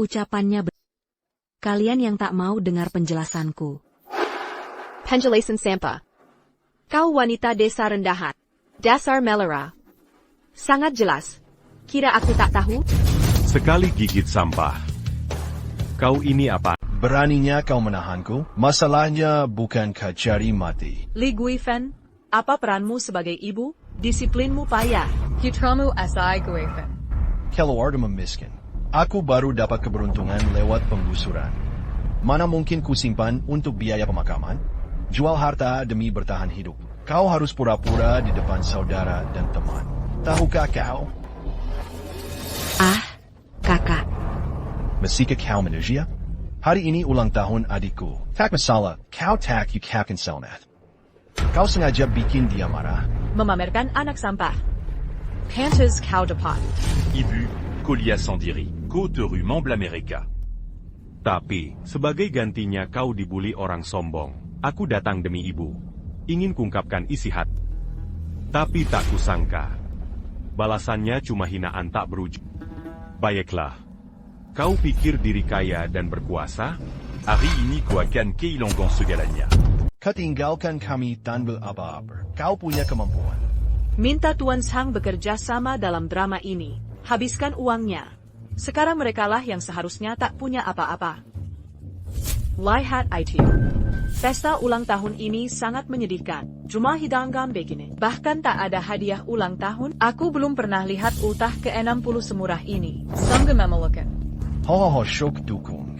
Ucapannya Kalian yang tak mau dengar penjelasanku. Penjelasan sampah. Kau wanita desa rendahan. Dasar melara. Sangat jelas. Kira aku tak tahu? Sekali gigit sampah. Kau ini apa? Beraninya kau menahanku? Masalahnya bukan cari mati. Li Guifeng, apa peranmu sebagai ibu? Disiplinmu payah. Putramu asai Guifeng. Keluarga miskin. Aku baru dapat keberuntungan lewat penggusuran. Mana mungkin kusimpan untuk biaya pemakaman? Jual harta demi bertahan hidup. Kau harus pura-pura di depan saudara dan teman. Tahukah kau? Ah, kakak. Masihkah kau manusia? Hari ini ulang tahun adikku. Tak masalah, kau tak yukapkan selamat. Kau sengaja bikin dia marah. Memamerkan anak sampah. Pantas kau dapat. Ibu, Colia Sandiri, Côte Rue Memble America. Tapi, sebagai gantinya kau dibuli orang sombong. Aku datang demi ibu. Ingin kungkapkan isi hati. Tapi tak kusangka. Balasannya cuma hinaan tak berujung. Baiklah. Kau pikir diri kaya dan berkuasa? Hari ini ku akan kehilangan segalanya. Ketinggalkan kami tanpa apa-apa. Kau punya kemampuan. Minta Tuan Zhang bekerja sama dalam drama ini. Habiskan uangnya. Sekarang merekalah yang seharusnya tak punya apa-apa. Lihat itu. Pesta ulang tahun ini sangat menyedihkan. Cuma hidangan begini. Bahkan tak ada hadiah ulang tahun. Aku belum pernah lihat ultah ke-60 semurah ini. Sungguh memalukan. Ho syok dukung.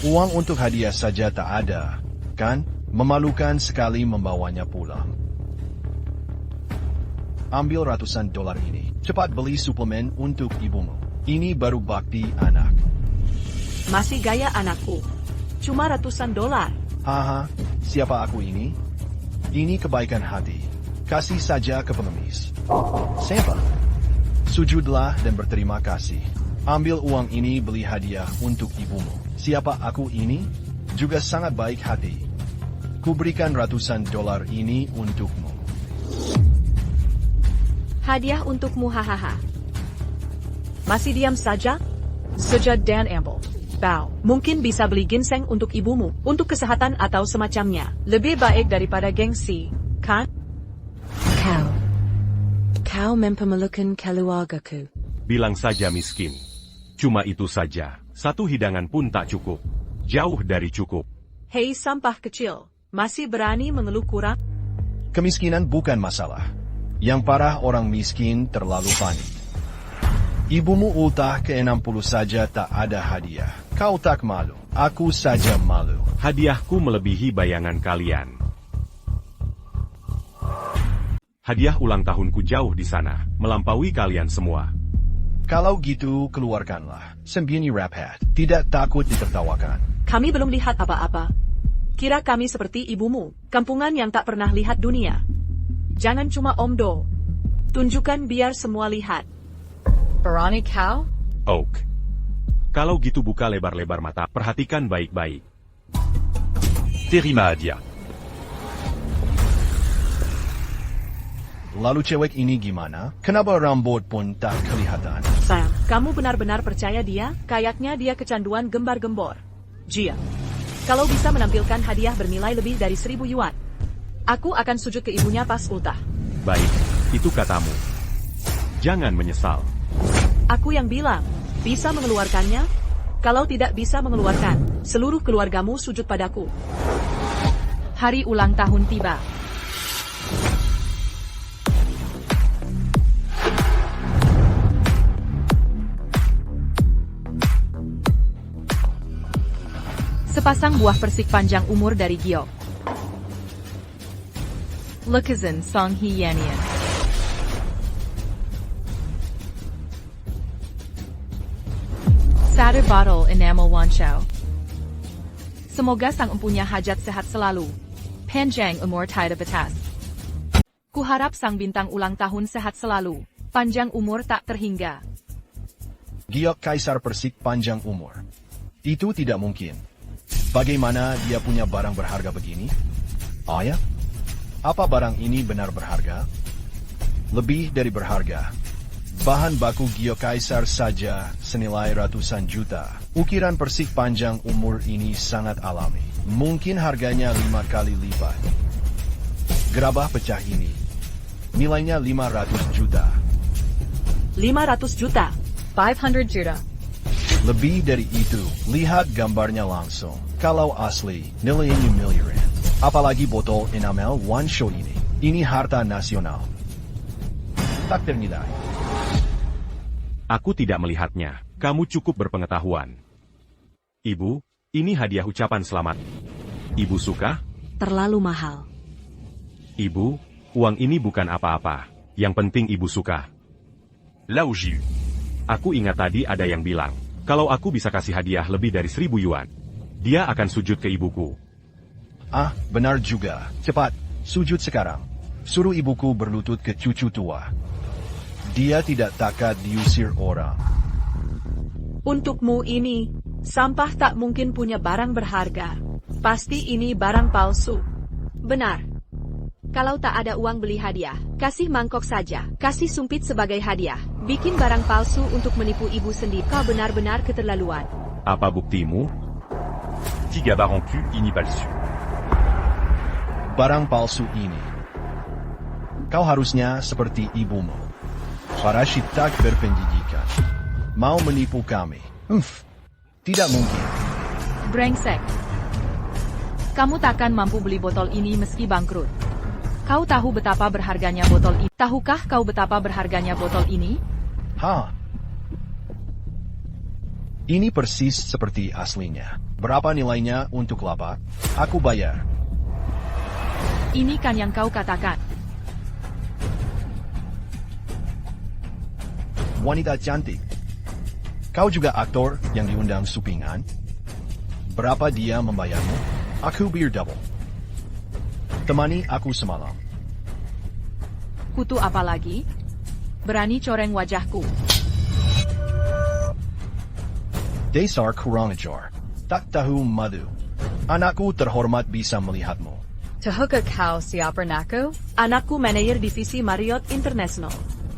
Uang untuk hadiah saja tak ada, kan? Memalukan sekali membawanya pulang. Ambil ratusan dolar ini. Cepat beli suplemen untuk ibumu. Ini baru bakti anak. Masih gaya anakku. Cuma ratusan dolar. Haha, siapa aku ini? Ini kebaikan hati. Kasih saja ke pengemis. Siapa? Sujudlah dan berterima kasih. Ambil uang ini beli hadiah untuk ibumu. Siapa aku ini? Juga sangat baik hati. Kuberikan ratusan dolar ini untukmu. Hadiah untukmu hahaha. Masih diam saja? Sejak dan ambil. Bow. Mungkin bisa beli ginseng untuk ibumu, untuk kesehatan atau semacamnya. Lebih baik daripada gengsi, kan? Kau mempermalukan keluargaku. Bilang saja miskin. Cuma itu saja. Satu hidangan pun tak cukup. Jauh dari cukup. Hei sampah kecil. Masih berani mengeluh kurang? Kemiskinan bukan masalah. Yang parah orang miskin terlalu panik. Ibumu ultah ke-60 saja tak ada hadiah. Kau tak malu. Aku saja malu. Hadiahku melebihi bayangan kalian. Hadiah ulang tahunku jauh di sana, melampaui kalian semua. Kalau gitu, keluarkanlah. Sembunyi rapat. Tidak takut ditertawakan. Kami belum lihat apa-apa. Kira kami seperti ibumu, kampungan yang tak pernah lihat dunia. Jangan cuma omdo. Tunjukkan biar semua lihat. Barani kau? Oak. Kalau gitu buka lebar-lebar mata, perhatikan baik-baik. Terima hadiah. Lalu cewek ini gimana? Kenapa rambut pun tak kelihatan? Sayang, kamu benar-benar percaya dia? Kayaknya dia kecanduan gembar-gembor. Jia, kalau bisa menampilkan hadiah bernilai lebih dari 1.000 yuan, aku akan sujud ke ibunya pas ultah. Baik, itu katamu. Jangan menyesal. Aku yang bilang, bisa mengeluarkannya? Kalau tidak bisa mengeluarkan, seluruh keluargamu sujud padaku. Hari ulang tahun tiba. Sepasang buah persik panjang umur dari Giok. Lekazan Song Hee Yanian. Satur Bottle Enamel Wanshao. Semoga sang empunya hajat sehat selalu. Panjang umur tidak batas. Kuharap sang bintang ulang tahun sehat selalu. Panjang umur tak terhingga. Giok kaisar persik panjang umur. Itu tidak mungkin. Bagaimana dia punya barang berharga begini? Oh ya? Apa barang ini benar berharga? Lebih dari berharga. Bahan baku Giok kaisar saja senilai ratusan juta. Ukiran persik panjang umur ini sangat alami. Mungkin harganya 5 kali lipat. Gerabah pecah ini nilainya 500 juta. 500 juta. 500 juta. Lebih dari itu, lihat gambarnya langsung. Kalau asli, nilainya miliaran. Apalagi botol enamel Wanshao ini. Ini harta nasional. Tak ternilai. Aku tidak melihatnya. Kamu cukup berpengetahuan. Ibu, ini hadiah ucapan selamat. Ibu suka? Terlalu mahal. Ibu, uang ini bukan apa-apa. Yang penting ibu suka. Lao Jiu. Aku ingat tadi ada yang bilang, kalau aku bisa kasih hadiah lebih dari 1.000 yuan, dia akan sujud ke ibuku. Ah, benar juga. Cepat, sujud sekarang. Suruh ibuku berlutut ke cucu tua. Dia tidak takut diusir orang. Untukmu ini, sampah tak mungkin punya barang berharga. Pasti ini barang palsu. Benar. Kalau tak ada uang beli hadiah, kasih mangkok saja. Kasih sumpit sebagai hadiah. Bikin barang palsu untuk menipu ibu sendiri. Kau benar-benar keterlaluan. Apa buktimu? 3 barang cul ini palsu. Barang palsu ini. Kau harusnya seperti ibumu. Parasit tak berpendidikan. Mau menipu kami. Tidak mungkin. Brengsek. Kamu takkan mampu beli botol ini meski bangkrut. Kau tahu betapa berharganya botol ini? Tahukah kau betapa berharganya botol ini? Ini persis seperti aslinya. Berapa nilainya untuk lapak? Aku bayar. Ini kan yang kau katakan. Wanita cantik. Kau juga aktor yang diundang supingan? Berapa dia membayarmu? Aku biar double. Temani aku semalam. Kutu apa lagi? Berani coreng wajahku. Dasar kurang ajar. Tak tahu madu. Anakku terhormat bisa melihatmu. Tahukah kau siapa naku? Anakku manajer divisi Marriott International.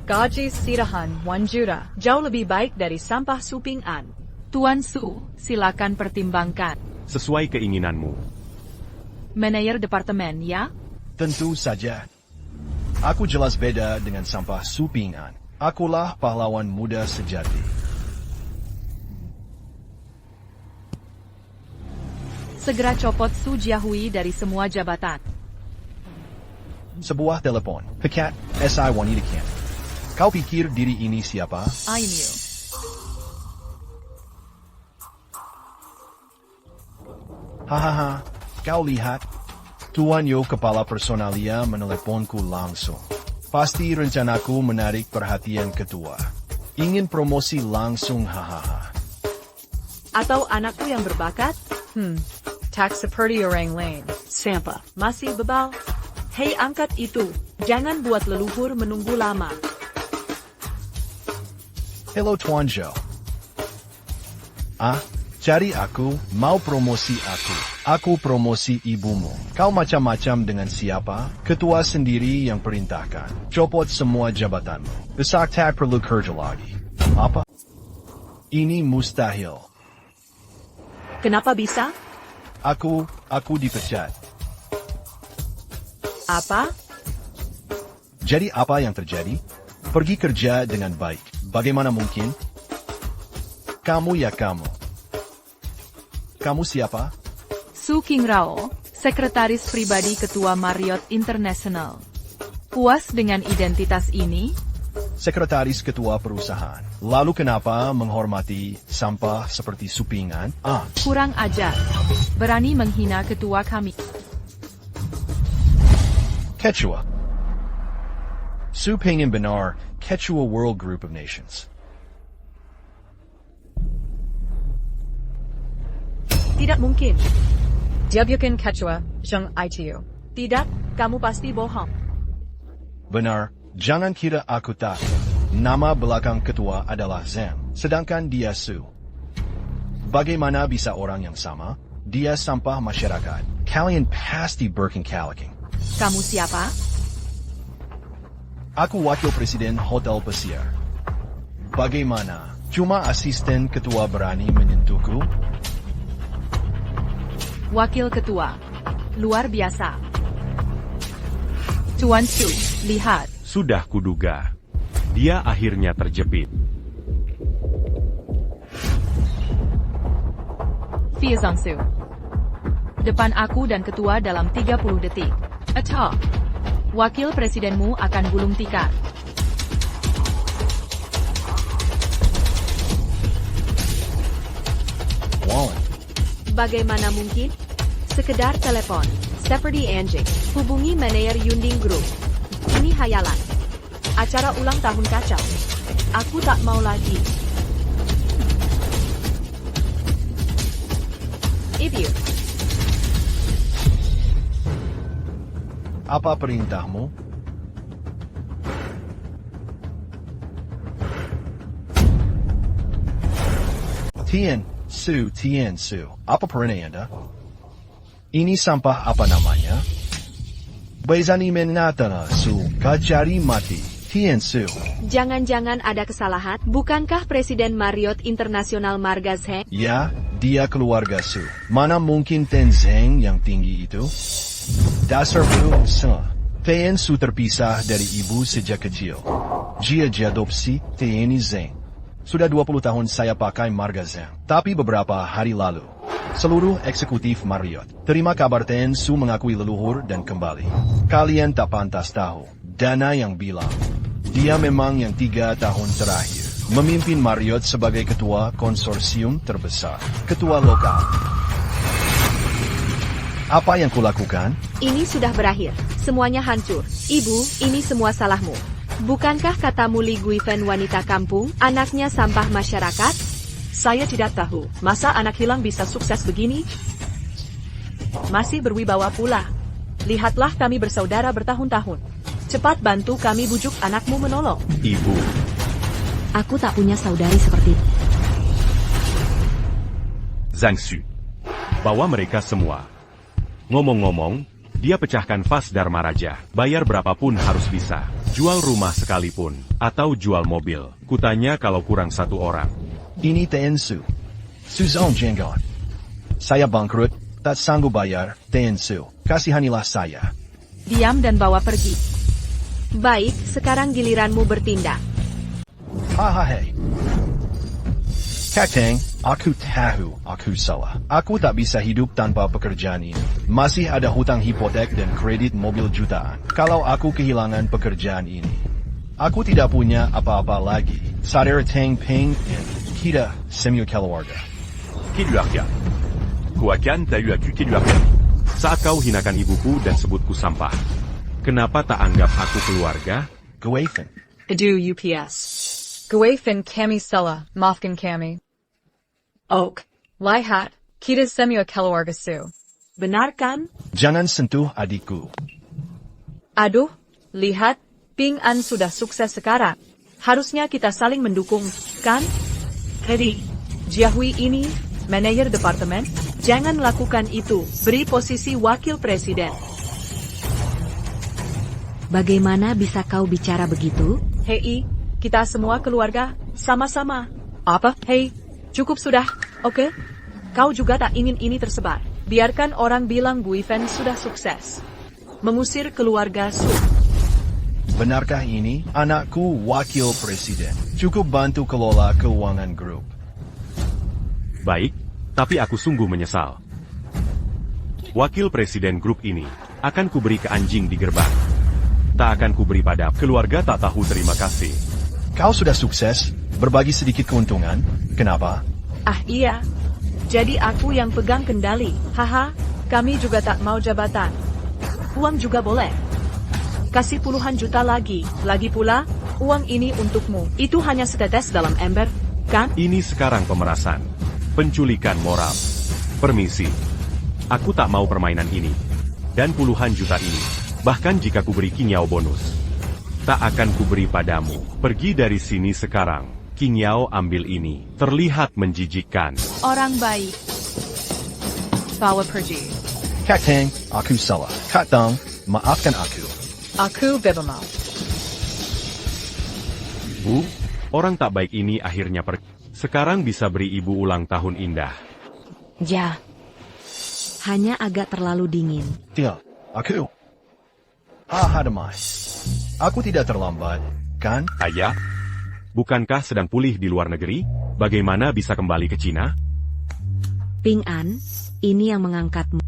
Gaji sirahan 1 juta. Jauh lebih baik dari sampah supingan. Tuan Su, silakan pertimbangkan. Sesuai keinginanmu. Manajer departemen, ya? Tentu saja. Aku jelas beda dengan sampah supingan. Akulah pahlawan muda sejati. Segera copot Su Jiahui dari semua jabatan. Sebuah telepon. Pekat, SI wanita cantik. Kau pikir diri ini siapa? I knew. Hahaha, kau lihat? Tuan Yo kepala personalia meneleponku langsung. Pasti rencanaku menarik perhatian ketua. Ingin promosi langsung hahaha. Atau anakku yang berbakat? Tak seperti orang lain. Sampah, masih bebal? Hei, angkat itu. Jangan buat leluhur menunggu lama. Hello Tuan Zhou. Jadi aku mau promosi aku. Aku promosi ibumu. Kau macam-macam dengan siapa? Ketua sendiri yang perintahkan. Copot semua jabatanmu. Besok tak perlu kerja lagi. Apa? Ini mustahil. Kenapa bisa? Aku dipecat. Apa? Jadi apa yang terjadi? Pergi kerja dengan baik. Bagaimana mungkin? Kamu. Kamu siapa? Su Qingrao, sekretaris pribadi Ketua Marriott International. Puas dengan identitas ini? Sekretaris ketua perusahaan. Lalu kenapa menghormati sampah seperti supingan? Kurang ajar. Berani menghina ketua kami. Ketua. Su pengen benar, Ketua World Group of Nations. Tidak mungkin. Dia bukan ketua Zheng ITU. Tidak, kamu pasti bohong. Benar, jangan kira aku tak. Nama belakang ketua adalah Zhang, sedangkan dia Su. Bagaimana bisa orang yang sama? Dia sampah masyarakat. Kalian pasti berkengkalaking. Kamu siapa? Aku wakil presiden Hotel Pesiar. Bagaimana? Cuma asisten ketua berani menyentuhku? Wakil ketua. Luar biasa. Tuan Su, lihat. Sudah kuduga. Dia akhirnya terjepit. Fie Zhangsu. Depan aku dan ketua dalam 30 detik. Attack. Wakil presidenmu akan gulung tikar. Wow. Bagaimana mungkin? Sekedar telepon. Seperti anjing. Hubungi manajer Yunding Group. Ini hayalan. Acara ulang tahun kacau. Aku tak mau lagi. Ibu. Apa perintahmu? Tian Su. Apa perintah Anda? Ini sampah apa namanya? Bezani menatana Su, kacari mati. Tian Su. Jangan-jangan ada kesalahan? Bukankah Presiden Marriott International Marga Zheng? Ya, dia keluarga Su. Mana mungkin Ten Zheng yang tinggi itu? Dasar bangsa. Tian Su terpisah dari ibu sejak kecil. Dia diadopsi Tian Zheng. Sudah 20 tahun saya pakai marga Zheng. Tapi beberapa hari lalu, seluruh eksekutif Marriott terima kabar Tian Su mengakui leluhur dan kembali. Kalian tak pantas tahu. Dana yang bilang, dia memang yang 3 tahun terakhir memimpin Marriott sebagai ketua konsorsium terbesar. Ketua lokal. Apa yang kulakukan? Ini sudah berakhir. Semuanya hancur. Ibu, ini semua salahmu. Bukankah katamu Li Guifan wanita kampung, anaknya sampah masyarakat? Saya tidak tahu. Masa anak hilang bisa sukses begini? Masih berwibawa pula. Lihatlah kami bersaudara bertahun-tahun. Cepat bantu kami bujuk anakmu menolong. Ibu. Aku tak punya saudari seperti itu. Zhangsu. Bawa mereka semua. Ngomong-ngomong, dia pecahkan vas Dharma Raja. Bayar berapapun harus bisa. Jual rumah sekalipun. Atau jual mobil. Kutanya kalau kurang 1 orang. Ini Tian Su. Suzon Jenggon. Saya bangkrut, tak sanggup bayar. Tian Su, kasihanilah saya. Diam dan bawa pergi. Baik, sekarang giliranmu bertindak. Hei. Kakang, aku tahu aku salah. Aku tak bisa hidup tanpa pekerjaan ini. Masih ada hutang hipotek dan kredit mobil jutaan. Kalau aku kehilangan pekerjaan ini, aku tidak punya apa-apa lagi. Saudara Tang Peng dan kita semua keluarga. Keluarga. Kuakan tak aku keluarga. Saat kau hinakan ibuku dan sebutku sampah. Kenapa tak anggap aku keluarga? Guifan. Adu UPS. Guifan kami sela, maafkan kami. Ok. Lihat, kita semua keluarga Su. Benar kan? Jangan sentuh adikku. Aduh, Lihat, Ping An sudah sukses sekarang. Harusnya kita saling mendukung, kan? Heri, Jiahui ini, manajer departemen, jangan lakukan itu, beri posisi wakil presiden. Bagaimana bisa kau bicara begitu? Hei, kita semua keluarga, sama-sama. Apa? Hei, cukup sudah, oke? Kau juga tak ingin ini tersebar. Biarkan orang bilang Bu Ivan sudah sukses. Mengusir keluarga Su. Benarkah ini? Anakku wakil presiden. Cukup bantu kelola keuangan grup. Baik, tapi aku sungguh menyesal. Wakil presiden grup ini akan kuberi ke anjing di gerbang. Tak akan kuberi pada keluarga tak tahu terima kasih. Kau sudah sukses, berbagi sedikit keuntungan. Kenapa? Ah iya, jadi aku yang pegang kendali. Haha, kami juga tak mau jabatan. Uang juga boleh. Kasih puluhan juta lagi. Lagi pula, uang ini untukmu. Itu hanya setetes dalam ember, kan? Ini sekarang pemerasan. Penculikan moral. Permisi. Aku tak mau permainan ini. Dan puluhan juta ini. Bahkan jika kuberi Qingyao bonus. Tak akan kuberi padamu. Pergi dari sini sekarang. Qingyao ambil ini. Terlihat menjijikkan. Orang baik. Bawa pergi. Kak Tang, aku salah. Kak Tang, maafkan aku. Aku bebas. Bu, orang tak baik ini akhirnya pergi. Sekarang bisa beri ibu ulang tahun indah. Ya. Hanya agak terlalu dingin. Tidak, aku. Damai. Aku tidak terlambat, kan? Ayah, bukankah sedang pulih di luar negeri? Bagaimana bisa kembali ke Cina? Ping An, ini yang mengangkatmu.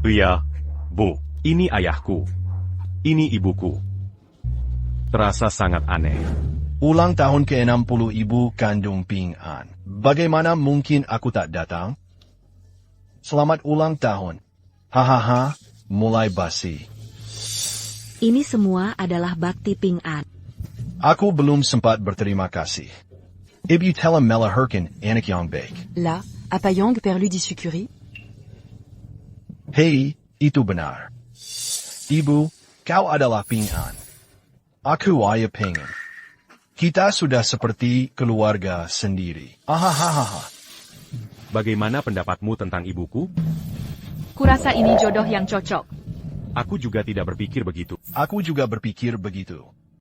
Iya, Bu, ini ayahku. Ini ibuku. Terasa sangat aneh. Ulang tahun ke-60 ibu kandung Ping An. Bagaimana mungkin aku tak datang? Selamat ulang tahun. Hahaha, mulai basi. Ini semua adalah bakti Ping An. Aku belum sempat berterima kasih. Ibu telah melahirkan anak yang baik. Là, à Payang perlu di sucuri. Hei, itu benar. Ibu, kau adalah Ping An. Aku ayah Ping An. Kita sudah seperti keluarga sendiri. Ahahaha. Bagaimana pendapatmu tentang ibuku? Kurasa ini jodoh yang cocok. Aku juga tidak berpikir begitu. Aku juga berpikir begitu.